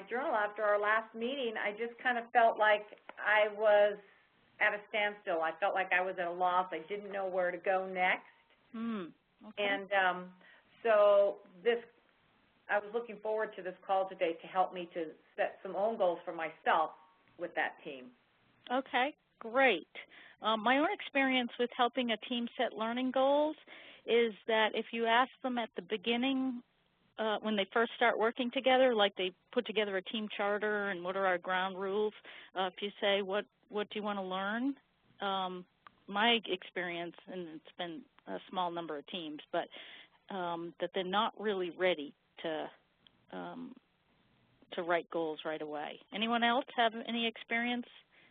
[SPEAKER 4] journal after our last meeting. I just kind of felt like I was at a standstill. I felt like I was at a loss. I didn't know where to go next.
[SPEAKER 1] Okay.
[SPEAKER 4] And so I was looking forward to this call today to help me to set some own goals for myself with that team.
[SPEAKER 1] Okay, great. My own experience with helping a team set learning goals is that if you ask them at the beginning, when they first start working together, like they put together a team charter and what are our ground rules, if you say, what do you want to learn? My experience, and it's been a small number of teams, but that they're not really ready to write goals right away. Anyone else have any experience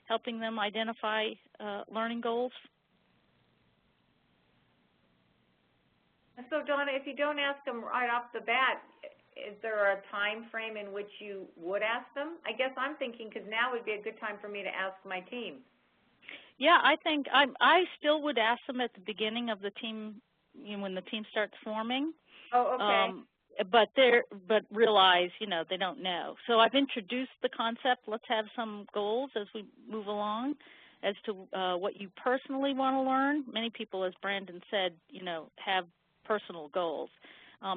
[SPEAKER 1] helping them identify learning goals?
[SPEAKER 4] So, Donna, if you don't ask them right off the bat, is there a time frame in which you would ask them? I guess I'm thinking because now would be a good time for me to ask my team.
[SPEAKER 1] Yeah, I think I still would ask them at the beginning of the team, when the team starts forming.
[SPEAKER 4] Oh, okay.
[SPEAKER 1] But realize, they don't know. So I've introduced the concept. Let's have some goals as we move along as to what you personally want to learn. Many people, as Brandon said, have personal goals.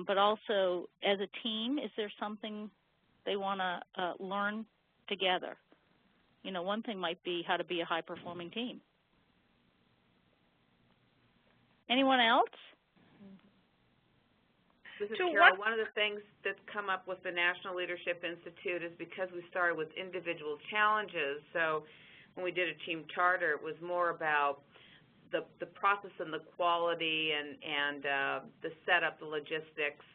[SPEAKER 1] But also, as a team, is there something they want to learn together? One thing might be how to be a high-performing team. Anyone else?
[SPEAKER 4] This is Carol. One of the things that's come up with the National Leadership Institute is because we started with individual challenges. So when we did a team charter, it was more about the process and the quality and the setup, the logistics,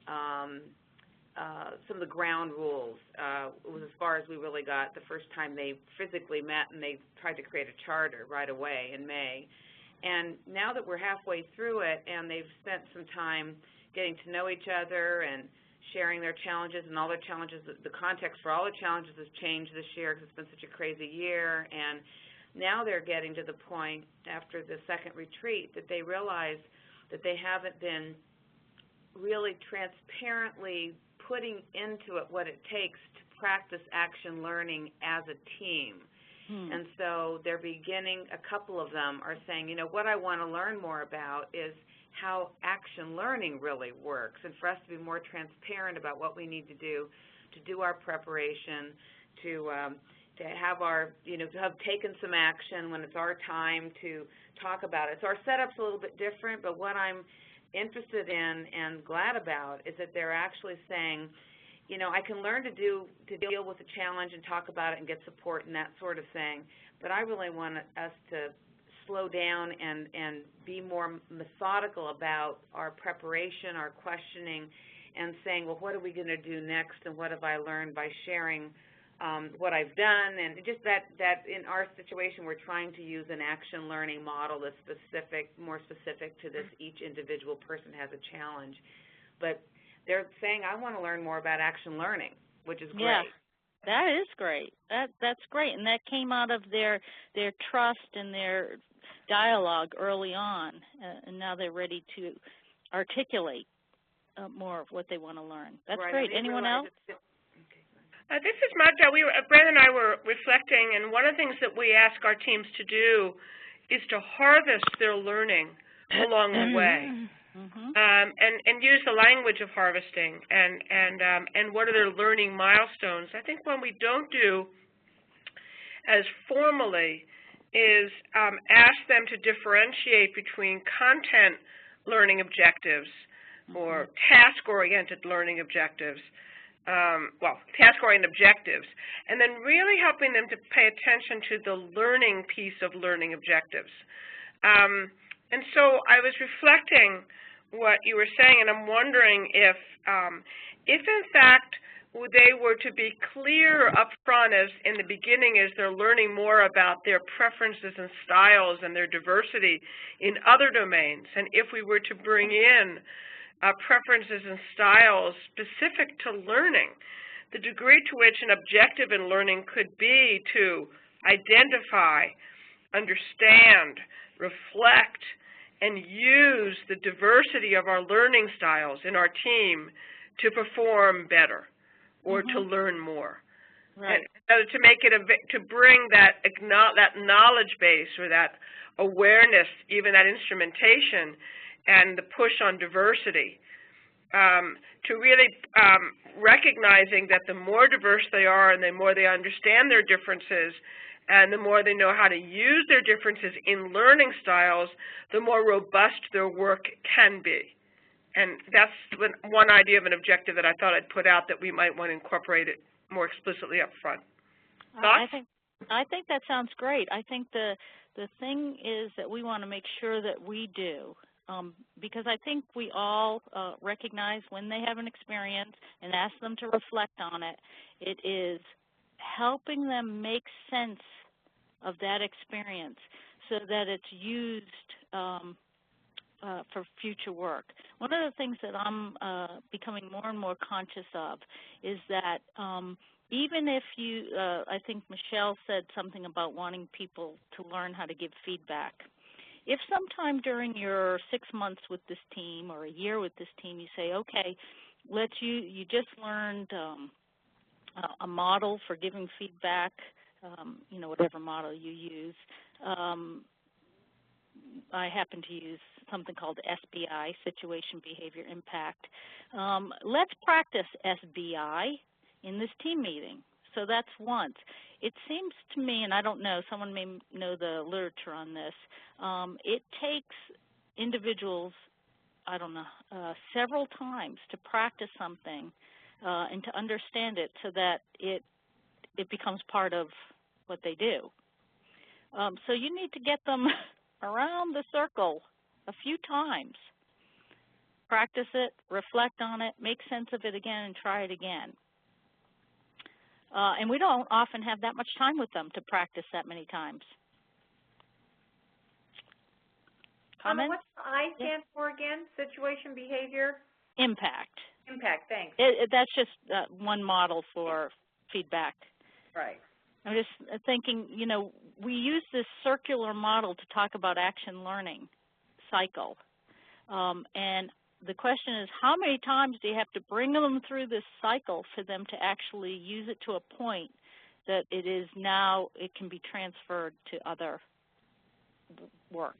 [SPEAKER 4] some of the ground rules. It was as far as we really got the first time they physically met and they tried to create a charter right away in May. And now that we're halfway through it and they've spent some time getting to know each other and sharing their challenges and all their challenges, the context for all the challenges has changed this year because it's been such a crazy year. And now they're getting to the point after the second retreat that they realize that they haven't been really transparently putting into it what it takes to practice action learning as a team. And so they're beginning, a couple of them are saying, what I want to learn more about is how action learning really works, and for us to be more transparent about what we need to do to to do our preparation, to have our, to have taken some action when it's our time to talk about it. So our setup's a little bit different, but what I'm interested in and glad about is that they're actually saying, I can learn to deal with the challenge and talk about it and get support and that sort of thing, but I really want us to slow down and be more methodical about our preparation, our questioning, and saying, well, what are we going to do next, and what have I learned by sharing what I've done, and just that in our situation we're trying to use an action learning model that's more specific to this. Each individual person has a challenge, but they're saying, I want to learn more about action learning, which is great.
[SPEAKER 1] Yeah. That is great. That's great, and that came out of their trust and their dialogue early on, and now they're ready to articulate more of what they want to learn. That's
[SPEAKER 4] right.
[SPEAKER 1] great. Anyone else?
[SPEAKER 2] This is Magda. Brenda and I were reflecting, and one of the things that we ask our teams to do is to harvest their learning along the way, and use the language of harvesting, and what are their learning milestones. I think when we don't do as formally is ask them to differentiate between content learning objectives or task-oriented learning objectives, task-oriented objectives, and then really helping them to pay attention to the learning piece of learning objectives. And so I was reflecting what you were saying, and I'm wondering if in fact they were to be clear up front as in the beginning as they're learning more about their preferences and styles and their diversity in other domains, and if we were to bring in preferences and styles specific to learning, the degree to which an objective in learning could be to identify, understand, reflect, and use the diversity of our learning styles in our team to perform better or to learn more.
[SPEAKER 1] Right.
[SPEAKER 2] And to make it to bring that knowledge base or that awareness, even that instrumentation, and the push on diversity, to really recognizing that the more diverse they are and the more they understand their differences and the more they know how to use their differences in learning styles, the more robust their work can be. And that's one idea of an objective that I thought I'd put out that we might want to incorporate it more explicitly up front. Thoughts?
[SPEAKER 1] I think that sounds great. I think the thing is that we want to make sure that we do. Because I think we all recognize when they have an experience and ask them to reflect on it, it is helping them make sense of that experience so that it's used for future work. One of the things that I'm becoming more and more conscious of is that even if you, I think Michelle said something about wanting people to learn how to give feedback. If sometime during your 6 months with this team or a year with this team you say, okay, you just learned a model for giving feedback, whatever model you use. I happen to use something called SBI, Situation Behavior Impact. Let's practice SBI in this team meeting. So that's once. It seems to me, and I don't know, someone may know the literature on this, it takes individuals, several times to practice something and to understand it so that it becomes part of what they do. So you need to get them around the circle a few times. Practice it, reflect on it, make sense of it again, and try it again. And we don't often have that much time with them to practice that many times. Comment?
[SPEAKER 9] What's the I stand for again? Situation, behavior?
[SPEAKER 1] Impact.
[SPEAKER 9] Impact, thanks.
[SPEAKER 1] That's just one model for feedback.
[SPEAKER 9] Right.
[SPEAKER 1] I'm just thinking, we use this circular model to talk about action learning cycle. And the question is, how many times do you have to bring them through this cycle for them to actually use it to a point that it can be transferred to other work?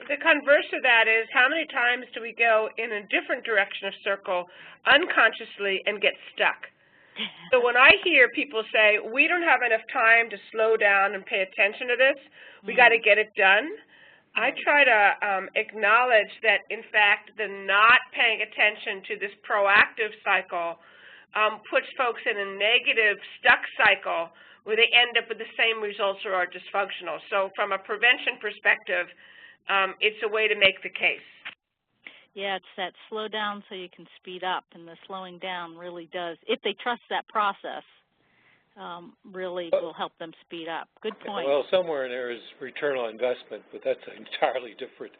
[SPEAKER 2] The converse of that is, how many times do we go in a different direction of circle unconsciously and get stuck? So when I hear people say, we don't have enough time to slow down and pay attention to this, we got to get it done, I try to acknowledge that, in fact, the not paying attention to this proactive cycle puts folks in a negative, stuck cycle where they end up with the same results or are dysfunctional. So from a prevention perspective, it's a way to make the case.
[SPEAKER 1] Yeah, it's that slow down so you can speed up, and the slowing down really does, if they trust that process, really will help them speed up. Good point.
[SPEAKER 3] Well, somewhere in there is return on investment, but that's entirely different.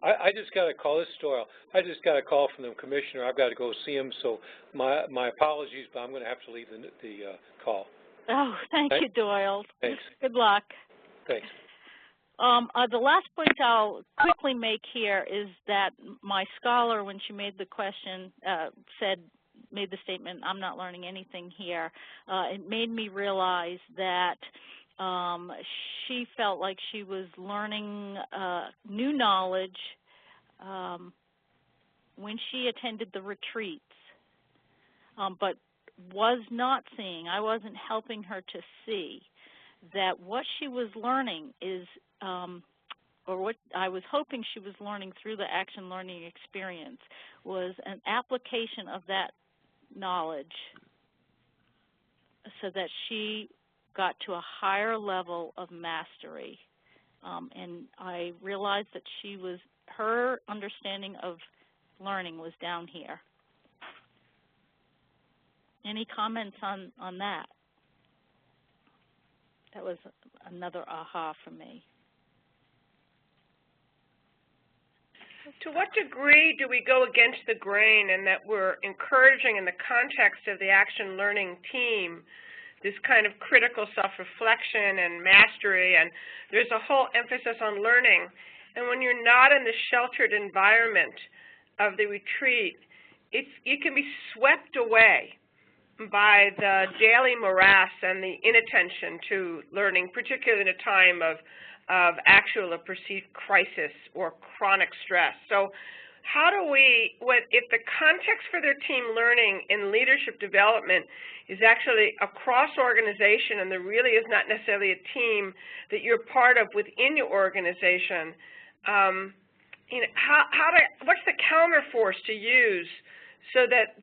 [SPEAKER 3] I just got a call. This is Doyle. I just got a call from the commissioner. I've got to go see him, so my apologies, but I'm going to have to leave the call.
[SPEAKER 1] Oh, thank you, Doyle.
[SPEAKER 3] Thanks.
[SPEAKER 1] Good luck.
[SPEAKER 3] Thanks.
[SPEAKER 1] The last point I'll quickly make here is that my scholar, when she made the question, made the statement, I'm not learning anything here. It made me realize that she felt like she was learning new knowledge when she attended the retreats, but was not seeing, I wasn't helping her to see that what she was learning is, or what I was hoping she was learning through the action learning experience, was an application of that knowledge so that she got to a higher level of mastery. And I realized that her understanding of learning was down here. Any comments on that? That was another aha for me.
[SPEAKER 2] To what degree do we go against the grain in that we're encouraging, in the context of the action learning team, this kind of critical self-reflection and mastery, and there's a whole emphasis on learning. And when you're not in the sheltered environment of the retreat, you can be swept away by the daily morass and the inattention to learning, particularly in a time of actual or perceived crisis or chronic stress. So how do we, if the context for their team learning in leadership development is actually across organization and there really is not necessarily a team that you're part of within your organization, what's the counter force to use so that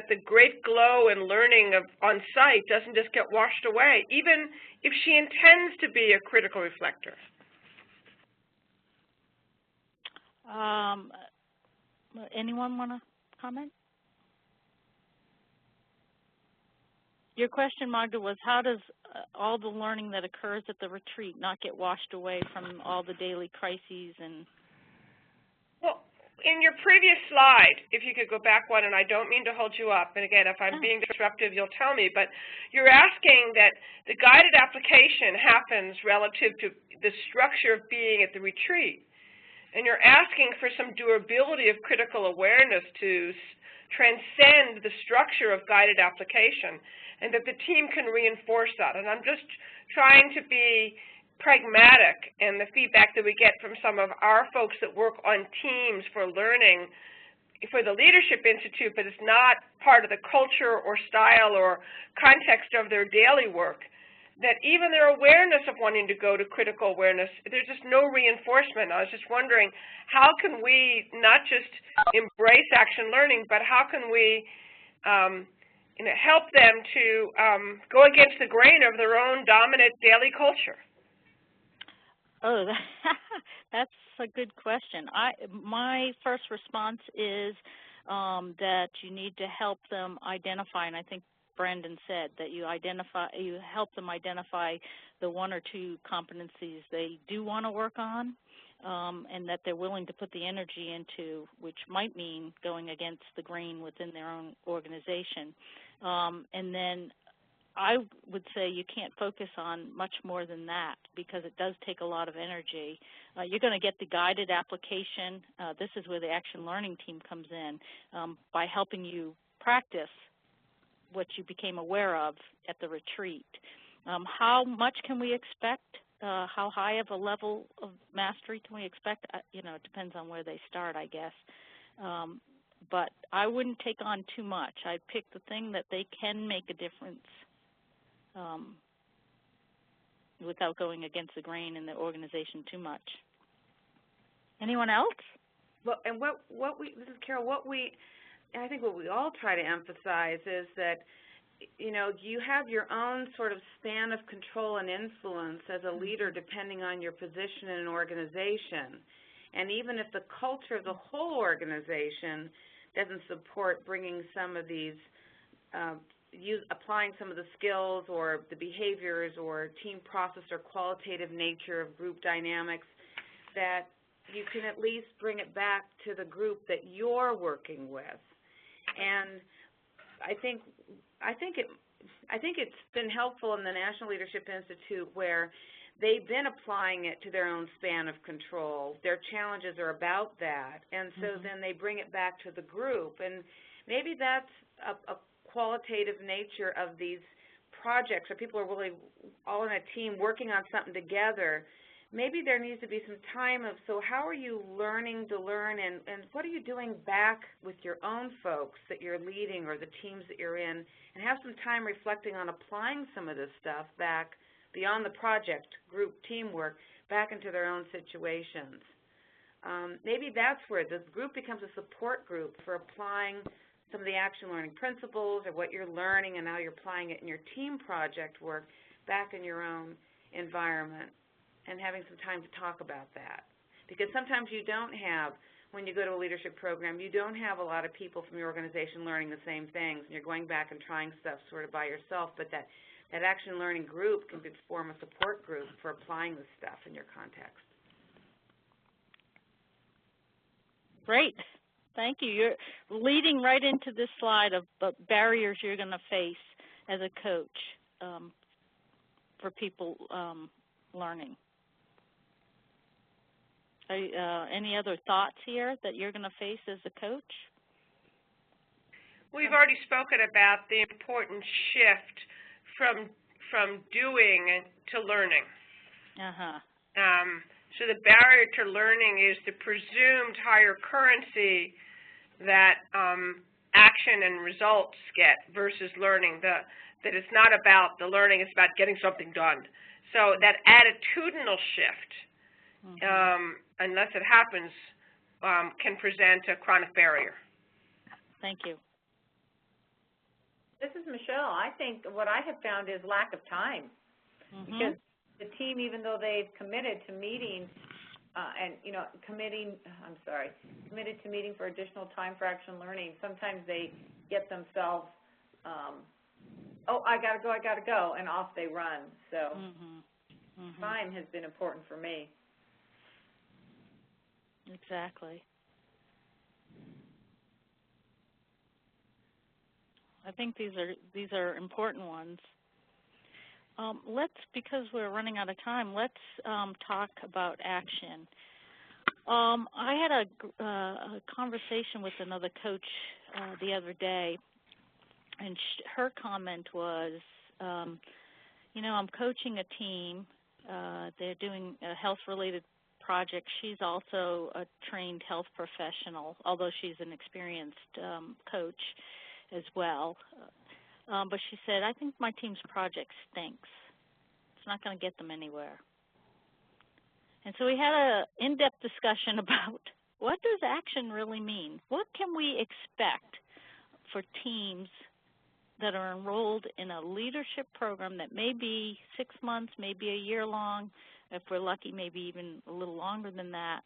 [SPEAKER 2] the great glow and learning on site doesn't just get washed away, even if she intends to be a critical reflector?
[SPEAKER 1] Anyone want to comment? Your question, Magda, was how does all the learning that occurs at the retreat not get washed away from all the daily crises and...
[SPEAKER 2] Well, in your previous slide, if you could go back one, and I don't mean to hold you up, and again, if I'm being disruptive, you'll tell me, but you're asking that the guided application happens relative to the structure of being at the retreat, and you're asking for some durability of critical awareness to transcend the structure of guided application, and that the team can reinforce that. And I'm just trying to be pragmatic in the feedback that we get from some of our folks that work on teams for learning for the Leadership Institute, but it's not part of the culture or style or context of their daily work, that even their awareness of wanting to go to critical awareness, there's just no reinforcement. I was just wondering, how can we not just embrace action learning, but how can we help them to go against the grain of their own dominant daily culture?
[SPEAKER 1] Oh, that's a good question. My first response is that you need to help them identify, and I think Brandon said that you help them identify the one or two competencies they do want to work on, and that they're willing to put the energy into, which might mean going against the grain within their own organization. And then I would say you can't focus on much more than that because it does take a lot of energy. You're going to get the guided application. This is where the action learning team comes in by helping you practice what you became aware of at the retreat. How much can we expect? How high of a level of mastery can we expect? It depends on where they start, I guess. but I wouldn't take on too much. I'd pick the thing that they can make a difference without going against the grain in the organization too much. Anyone else?
[SPEAKER 4] Well, and this is Carol, I think what we all try to emphasize is that, you know, you have your own sort of span of control and influence as a leader depending on your position in an organization. And even if the culture of the whole organization doesn't support bringing some of these, applying some of the skills or the behaviors or team process or qualitative nature of group dynamics, that you can at least bring it back to the group that you're working with. And I think it's been helpful in the National Leadership Institute where they've been applying it to their own span of control. Their challenges are about that, and so then they bring it back to the group. And maybe that's a qualitative nature of these projects, or people are really all in a team working on something together. Maybe there needs to be some time of, so how are you learning to learn, and what are you doing back with your own folks that you're leading or the teams that you're in, and have some time reflecting on applying some of this stuff back beyond the project, group, teamwork, back into their own situations. Maybe that's where the group becomes a support group for applying some of the action learning principles or what you're learning and how you're applying it in your team project work back in your own environment, and having some time to talk about that. Because sometimes you don't have, when you go to a leadership program, you don't have a lot of people from your organization learning the same things, and you're going back and trying stuff sort of by yourself, but that action learning group can form a support group for applying this stuff in your context.
[SPEAKER 1] Great. Thank you. You're leading right into this slide of barriers you're going to face as a coach for people learning. Any other thoughts here that you're going to face as a coach?
[SPEAKER 2] We've already spoken about the important shift from doing to learning. So the barrier to learning is the presumed higher currency that action and results get versus learning. That it's not about the learning, it's about getting something done. So that attitudinal shift, unless it happens, can present a chronic barrier.
[SPEAKER 1] Thank you.
[SPEAKER 9] This is Michelle. I think what I have found is lack of time. Because the team, even though they've committed to meeting committed to meeting for additional time for action learning, sometimes they get themselves, oh, I got to go, and off they run. So time has been important for me.
[SPEAKER 1] Exactly. I think these are important ones. Because we're running out of time, let's talk about action. I had a conversation with another coach the other day, and her comment was, I'm coaching a team. They're doing a health-related project. She's also a trained health professional, although she's an experienced coach as well. But she said, I think my team's project stinks. It's not going to get them anywhere. And so we had an in-depth discussion about what does action really mean? What can we expect for teams that are enrolled in a leadership program that may be 6 months, maybe a year long, if we're lucky, maybe even a little longer than that.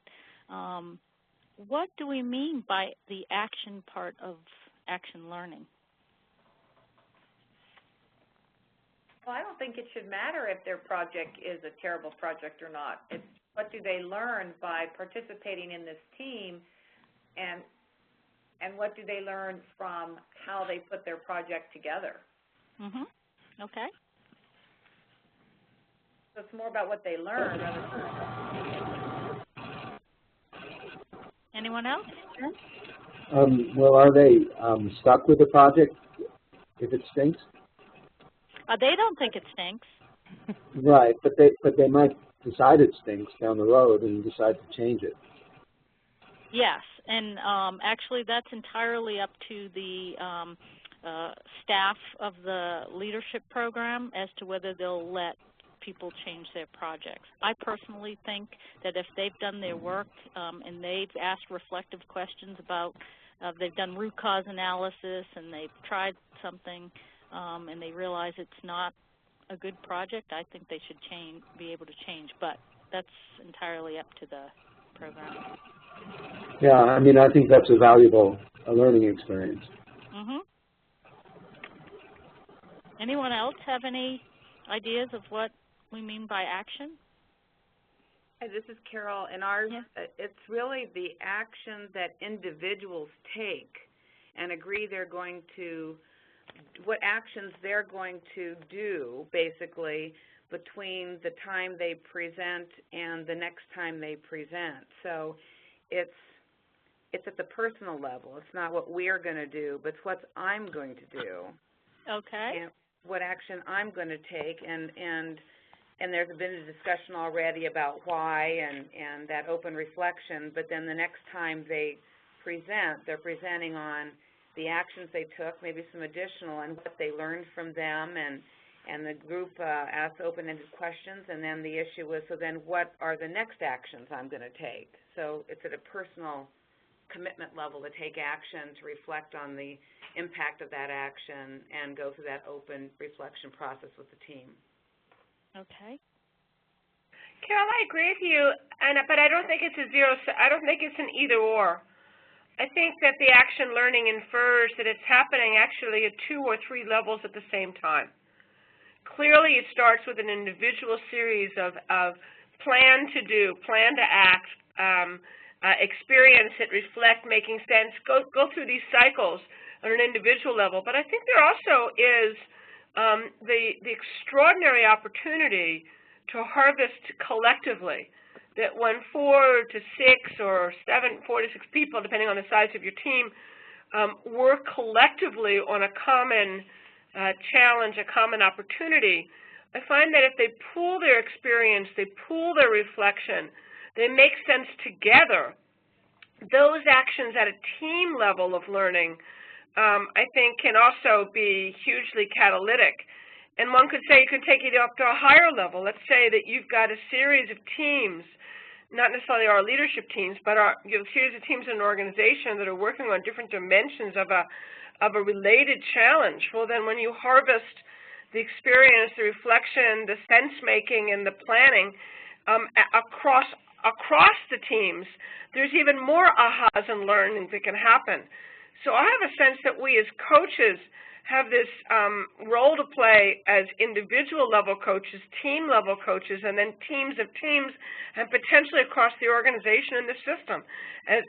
[SPEAKER 1] What do we mean by the action part of action learning?
[SPEAKER 9] Well, I don't think it should matter if their project is a terrible project or not. It's what do they learn by participating in this team, and what do they learn from how they put their project together.
[SPEAKER 1] Okay.
[SPEAKER 9] So it's more about what they learn rather than...
[SPEAKER 1] Anyone else?
[SPEAKER 7] Well, are they stuck with the project if it stinks?
[SPEAKER 1] They don't think it stinks.
[SPEAKER 7] Right, but they might decide it stinks down the road and decide to change it.
[SPEAKER 1] Yes, and actually that's entirely up to the staff of the leadership program as to whether they'll let people change their projects. I personally think that if they've done their work and they've asked reflective questions about, they've done root cause analysis and they've tried something and they realize it's not a good project, I think they should be able to change, but that's entirely up to the program.
[SPEAKER 7] Yeah, I mean, I think that's a valuable learning experience.
[SPEAKER 1] Mm-hmm. Anyone else have any ideas of what we mean by action?
[SPEAKER 4] Hi, this is Carol. In ours, it's really the action that individuals take and agree they're going to, what actions they're going to do, basically, between the time they present and the next time they present. So it's at the personal level. It's not what we're going to do, but it's what I'm going to do.
[SPEAKER 1] Okay.
[SPEAKER 4] And what action I'm going to take, and there's been a discussion already about why and that open reflection, but then the next time they present, they're presenting on the actions they took, maybe some additional, and what they learned from them, and the group asked open-ended questions, and then the issue was, so then what are the next actions I'm going to take? So it's at a personal commitment level to take action, to reflect on the impact of that action, and go through that open reflection process with the team.
[SPEAKER 1] Okay.
[SPEAKER 2] Carol, I agree with you, but I don't think it's I don't think it's an either-or. I think that the action learning infers that it's happening actually at 2 or 3 levels at the same time. Clearly, it starts with an individual series of plan to do, plan to act, experience it, reflect, making sense, go through these cycles on an individual level. But I think there also is the extraordinary opportunity to harvest collectively, that when 4 to 6 or 4 to 6 people, depending on the size of your team, work collectively on a common challenge, a common opportunity, I find that if they pool their experience, they pool their reflection, they make sense together, those actions at a team level of learning, I think, can also be hugely catalytic. And one could say you can take it up to a higher level. Let's say that you've got a series of teams, not necessarily our leadership teams, but a series of teams in an organization that are working on different dimensions of a related challenge. Well, then when you harvest the experience, the reflection, the sense-making, and the planning across the teams, there's even more ahas and learning that can happen. So I have a sense that we as coaches have this role to play as individual-level coaches, team-level coaches, and then teams of teams, and potentially across the organization and the system. As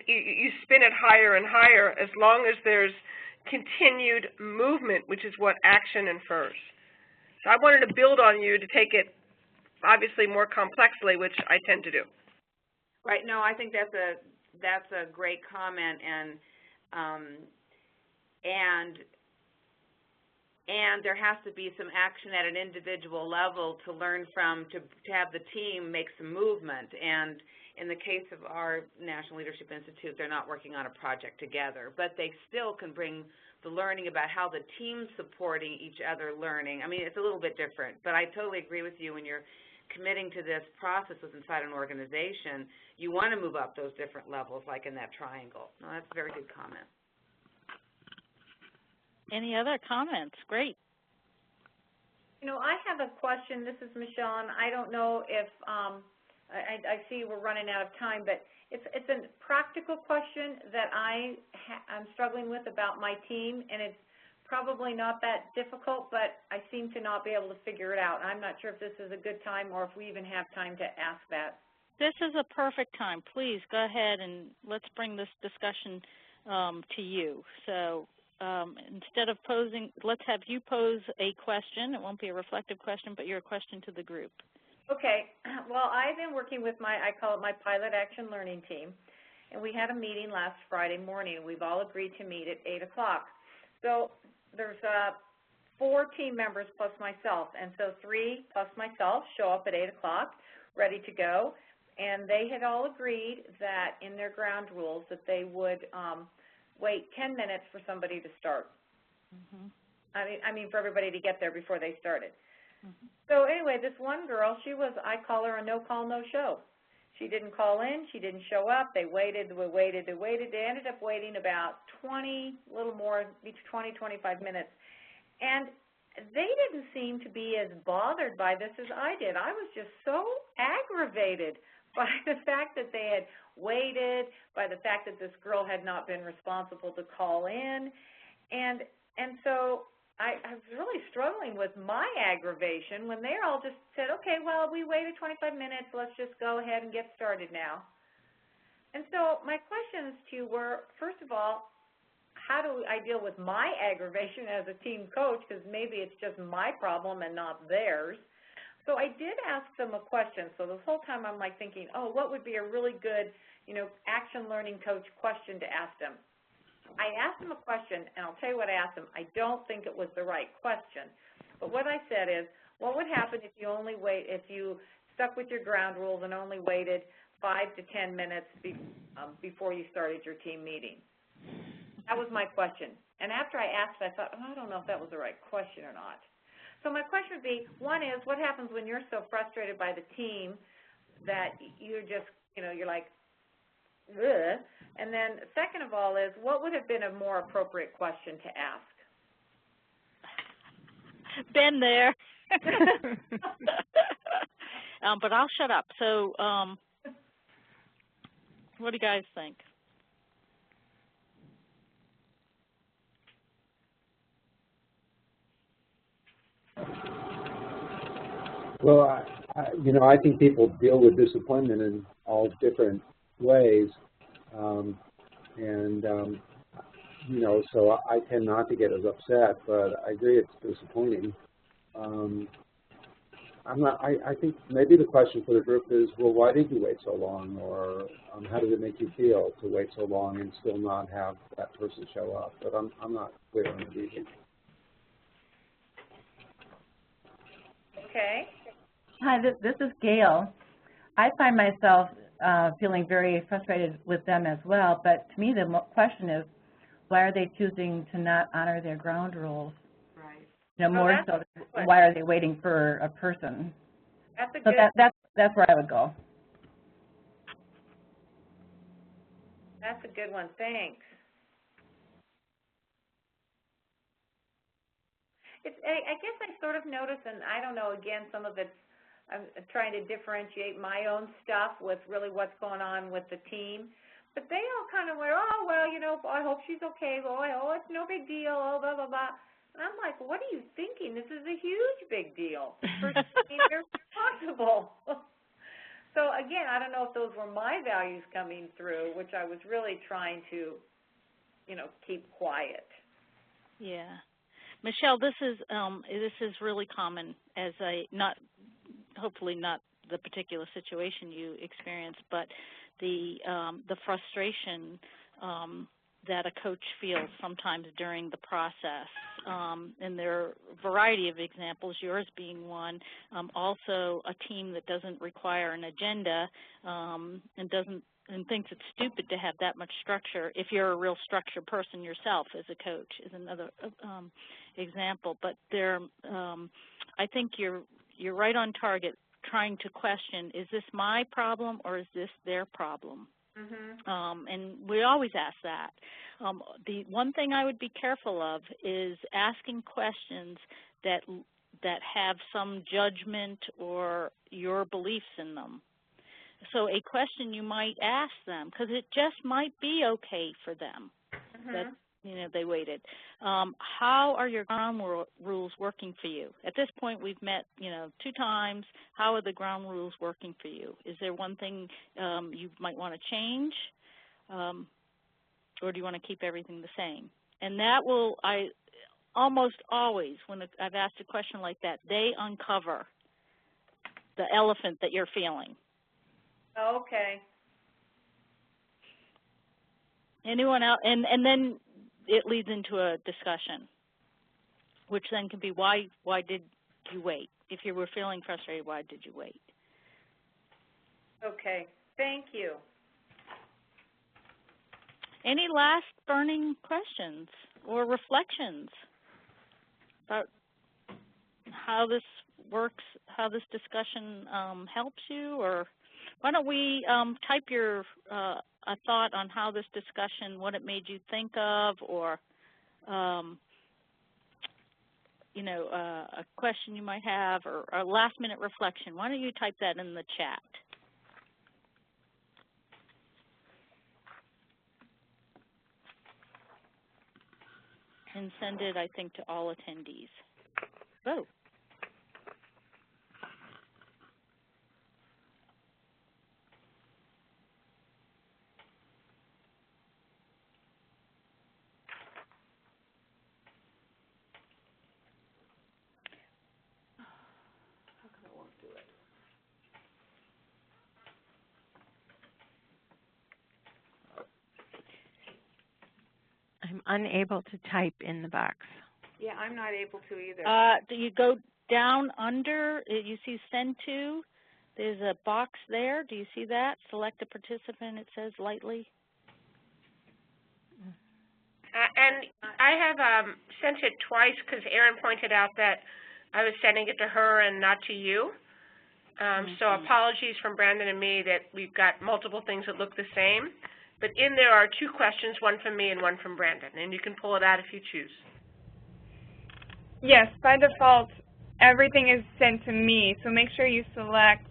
[SPEAKER 2] you spin it higher and higher, as long as there's continued movement, which is what action infers. So I wanted to build on you to take it, obviously, more complexly, which I tend to do.
[SPEAKER 4] Right. No, I think that's a great comment, and there has to be some action at an individual level to learn from, to have the team make some movement. And in the case of our National Leadership Institute, they're not working on a project together, but they still can bring the learning about how the team's supporting each other learning. I mean, it's a little bit different, but I totally agree with you. When you're committing to this process inside an organization, you want to move up those different levels, like in that triangle. No, that's a very good comment.
[SPEAKER 1] Any other comments? Great.
[SPEAKER 9] You know, I have a question. This is Michelle, and I don't know if I see we're running out of time, but it's a practical question that I'm struggling with about my team, and it's probably not that difficult, but I seem to not be able to figure it out. I'm not sure if this is a good time or if we even have time to ask that.
[SPEAKER 1] This is a perfect time. Please go ahead and let's bring this discussion to you. So instead of posing, let's have you pose a question. It won't be a reflective question, but your question to the group.
[SPEAKER 9] Okay. Well, I've been working with I call it my pilot action learning team, and we had a meeting last Friday morning. We've all agreed to meet at 8 o'clock. So there's 4 team members plus myself, and so 3 plus myself show up at 8 o'clock, ready to go. and they had all agreed that in their ground rules that they would wait 10 minutes for somebody to start.
[SPEAKER 1] Mm-hmm.
[SPEAKER 9] I mean for everybody to get there before they started.
[SPEAKER 1] Mm-hmm.
[SPEAKER 9] So anyway, this one girl, I call her a no-call, no-show. She didn't call in. She didn't show up. They waited. They ended up waiting about 20, little more, 20, 25 minutes. And they didn't seem to be as bothered by this as I did. I was just so aggravated by the fact that they had waited, by the fact that this girl had not been responsible to call in. And so I was really struggling with my aggravation when they all just said, okay, well, we waited 25 minutes. Let's just go ahead and get started now. And so my questions to you were, first of all, how do I deal with my aggravation as a team coach, because maybe it's just my problem and not theirs. So I did ask them a question. So this whole time I'm like thinking, oh, what would be a really good, action learning coach question to ask them? I asked them a question, and I'll tell you what I asked them. I don't think it was the right question. But what I said is, what would happen if you stuck with your ground rules and only waited 5 to 10 minutes before you started your team meeting? That was my question. And after I asked it, I thought, I don't know if that was the right question or not. So my question would be, one is, what happens when you're so frustrated by the team that you're just, you're like, ugh. And then second of all is, what would have been a more appropriate question to ask?
[SPEAKER 1] Been there. But I'll shut up. So what do you guys think?
[SPEAKER 7] Well, I think people deal with disappointment in all different ways, so I tend not to get as upset, but I agree it's disappointing. I think maybe the question for the group is, well, why did you wait so long, or how did it make you feel to wait so long and still not have that person show up? But I'm not clear on the reason.
[SPEAKER 9] Okay.
[SPEAKER 5] Hi, this is Gail. I find myself feeling very frustrated with them as well, but to me the question is, why are they choosing to not honor their ground rules?
[SPEAKER 9] Right.
[SPEAKER 5] More so, why are they waiting for a person?
[SPEAKER 9] That's a
[SPEAKER 5] so
[SPEAKER 9] good.
[SPEAKER 5] that's where I would go.
[SPEAKER 9] That's a good one. Thanks. I guess I sort of noticed, and I don't know, again, some of it's, I'm trying to differentiate my own stuff with really what's going on with the team. But they all kind of went, oh, well, I hope she's okay. Oh, it's no big deal, oh, blah, blah, blah. And I'm like, what are you thinking? This is a huge big deal. First, they're responsible. So, again, I don't know if those were my values coming through, which I was really trying to, keep quiet.
[SPEAKER 1] Yeah. Michelle, this is really common, as hopefully not the particular situation you experienced, but the frustration that a coach feels sometimes during the process. And there are a variety of examples, yours being one. Also, a team that doesn't require an agenda and thinks it's stupid to have that much structure. If you're a real structured person yourself as a coach, is another example. But I think you're right on target, trying to question: is this my problem or is this their problem? Mm-hmm. And we always ask that. The one thing I would be careful of is asking questions that have some judgment or your beliefs in them. So a question you might ask them, because it just might be okay for them, that they waited. How are your ground rules working for you? At this point, we've met 2 times. How are the ground rules working for you? Is there one thing you might want to change, or do you want to keep everything the same? And that will, almost always, when I've asked a question like that, they uncover the elephant that you're feeling.
[SPEAKER 9] Okay.
[SPEAKER 1] Anyone else? And then it leads into a discussion, which then can be why did you wait? If you were feeling frustrated, why did you wait?
[SPEAKER 9] Okay, thank you.
[SPEAKER 1] Any last burning questions or reflections about how this works, how this discussion helps you? Or why don't we type your a thought on how this discussion, what it made you think of, or you know, a question you might have, or a last-minute reflection. Why don't you type that in the chat? And send it, I think, to all attendees. Vote.
[SPEAKER 10] I'm unable to type in the box.
[SPEAKER 4] Yeah, I'm not able to either.
[SPEAKER 1] Do you go down under, you see send to, there's a box there. Do you see that? Select a participant, it says lightly.
[SPEAKER 2] And I have sent it twice because Erin pointed out that I was sending it to her and not to you. So apologies from Brandon and me that we've got multiple things that look the same. But in there are two questions, one from me and one from Brandon, and you can pull it out if you choose.
[SPEAKER 11] Yes, by default, everything is sent to me, so make sure you select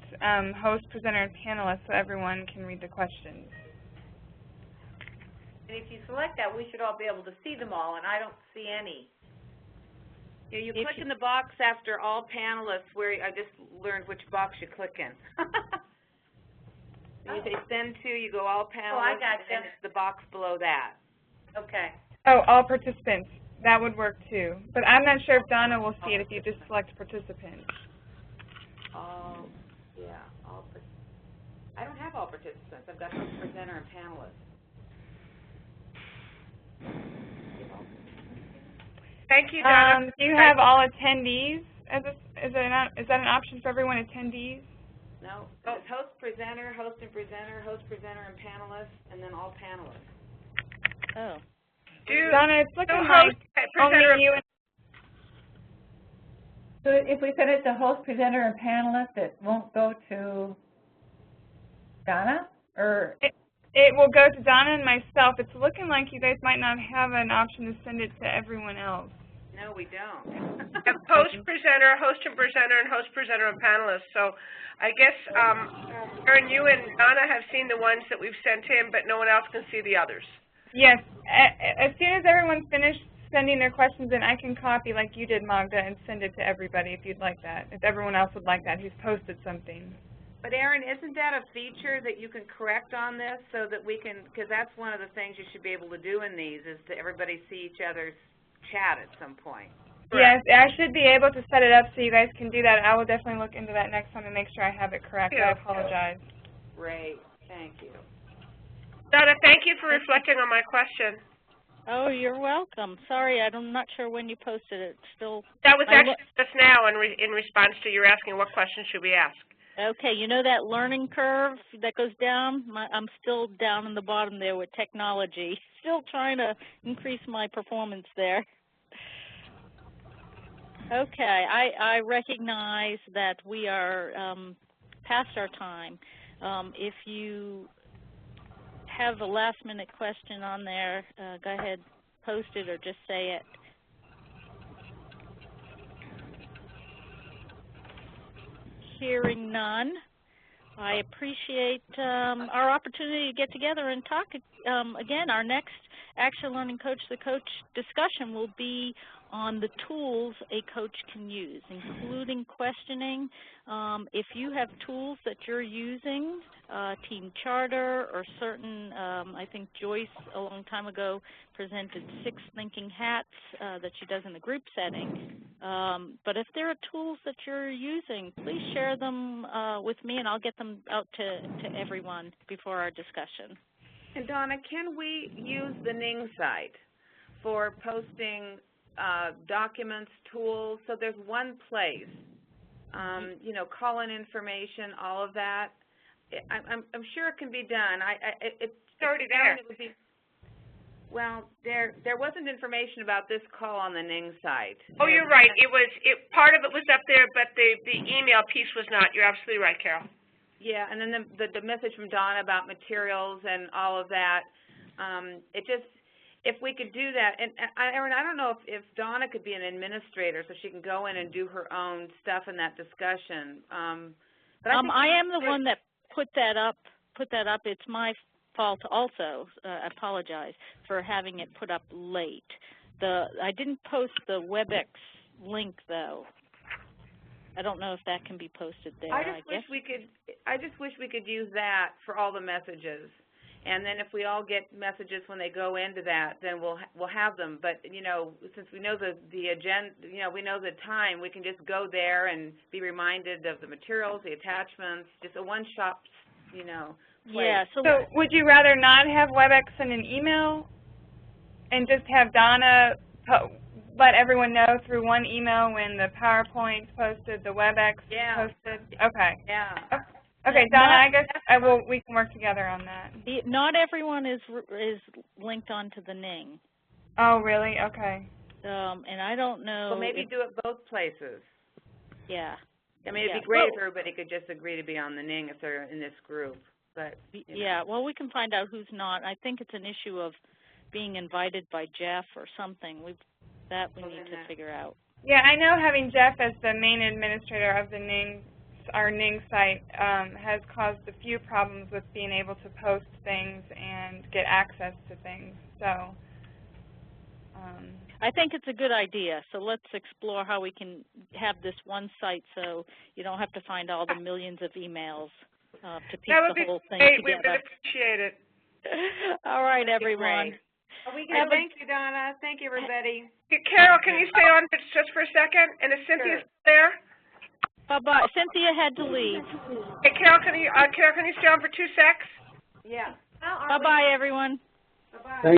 [SPEAKER 11] host, presenter, and panelist so everyone can read the questions.
[SPEAKER 9] And if you select that, we should all be able to see them all, and I don't see any.
[SPEAKER 4] You click in the box after all panelists, where I just learned which box you click in. You say send to, you go all panelists,
[SPEAKER 9] I got
[SPEAKER 4] and then it's the box below that.
[SPEAKER 9] Okay.
[SPEAKER 11] Oh, all participants. That would work too. But I'm not sure if Donna will see it if you just select participants.
[SPEAKER 4] All, yeah, all. I don't have all participants. I've got host, presenter, and panelists.
[SPEAKER 2] Thank you, Donna.
[SPEAKER 11] Do you have all attendees? Is that an option for everyone, attendees?
[SPEAKER 4] No, it's host, presenter, host and presenter, host, presenter, and panelists, and then all panelists.
[SPEAKER 1] Oh.
[SPEAKER 11] Donna, it's looking like only you and...
[SPEAKER 5] So if we send it to host, presenter, and panelist, it won't go to Donna? Or
[SPEAKER 11] It will go to Donna and myself. It's looking like you guys might not have an option to send it to everyone else.
[SPEAKER 4] No, we don't.
[SPEAKER 2] Host, presenter, host and presenter, and host, presenter, and panelists. So I guess, Erin, you and Donna have seen the ones that we've sent in, but no one else can see the others.
[SPEAKER 11] Yes. As soon as everyone's finished sending their questions in, I can copy like you did, Magda, and send it to everybody if you'd like that, if everyone else would like that who's posted something.
[SPEAKER 4] But Erin, isn't that a feature that you can correct on this so that we can, because that's one of the things you should be able to do in these, is to everybody see each other's chat at some point.
[SPEAKER 11] Yes, I should be able to set it up so you guys can do that. I will definitely look into that next time and make sure I have it correct. I apologize.
[SPEAKER 4] Great, thank you.
[SPEAKER 2] Donna, thank you for reflecting on my question.
[SPEAKER 1] Oh, you're welcome. Sorry, I'm not sure when you posted it. Still.
[SPEAKER 2] That was actually just now in response to your asking what questions should we ask.
[SPEAKER 1] Okay, you know that learning curve that goes down? I'm still down in the bottom there with technology. Still trying to increase my performance there. Okay, I recognize that we are past our time. If you have a last-minute question on there, go ahead, post it or just say it. Hearing none, I appreciate our opportunity to get together and talk again. Our next Action Learning Coach the Coach discussion will be on the tools a coach can use, including questioning. If you have tools that you're using, Team Charter or certain, I think Joyce a long time ago presented 6 thinking hats that she does in the group setting. But if there are tools that you're using, please share them with me and I'll get them out to everyone before our discussion.
[SPEAKER 4] And Donna, can we use the Ning site for posting documents, tools? So there's one place, you know, call-in information, all of that. I'm sure it can be done. It's
[SPEAKER 2] already there.
[SPEAKER 4] It would be, well, there wasn't information about this call on the Ning site.
[SPEAKER 2] Oh, you're right. Part of it was up there, but the email piece was not. You're absolutely right, Carol.
[SPEAKER 4] Yeah, and then the message from Donna about materials and all of that. If we could do that, and Erin, I don't know if Donna could be an administrator so she can go in and do her own stuff in that discussion. But
[SPEAKER 1] I am the one that put that up. It's my fault also. I apologize for having it put up late. I didn't post the WebEx link though. I don't know if that can be posted there. I just wish we could use that for all the messages. And then if we all get messages when they go into that, then we'll have them. But since we know the agenda, we know the time, we can just go there and be reminded of the materials, the attachments, just a one-stop, place.
[SPEAKER 11] Yeah. So would you rather not have WebEx in an email, and just have Donna let everyone know through one email when the PowerPoint's posted, the WebEx posted? Okay.
[SPEAKER 4] Yeah.
[SPEAKER 11] Okay, Donna, I guess we can work together on that.
[SPEAKER 1] Not everyone is linked onto the Ning.
[SPEAKER 11] Oh, really? Okay.
[SPEAKER 1] And I don't know.
[SPEAKER 4] Well, maybe do it both places.
[SPEAKER 1] Yeah.
[SPEAKER 4] I mean, it'd be great if everybody could just agree to be on the Ning if they're in this group. But
[SPEAKER 1] yeah, well, we can find out who's not. I think it's an issue of being invited by Jeff or something. We need to figure out.
[SPEAKER 11] Yeah, I know having Jeff as the main administrator of the Ning, our Ning site, has caused a few problems with being able to post things and get access to things. So
[SPEAKER 1] I think it's a good idea. So let's explore how we can have this one site so you don't have to find all the millions of emails to piece the whole thing together.
[SPEAKER 2] We would appreciate it.
[SPEAKER 1] All right, everyone.
[SPEAKER 4] Thank you, Donna. Thank you, everybody.
[SPEAKER 2] Carol, can you stay on just for a second? And is Cynthia still there?
[SPEAKER 1] Bye-bye. Cynthia had to leave.
[SPEAKER 2] Hey, Carol, can you stay on for 2 secs?
[SPEAKER 4] Yeah.
[SPEAKER 1] Bye-bye, everyone.
[SPEAKER 4] Bye-bye.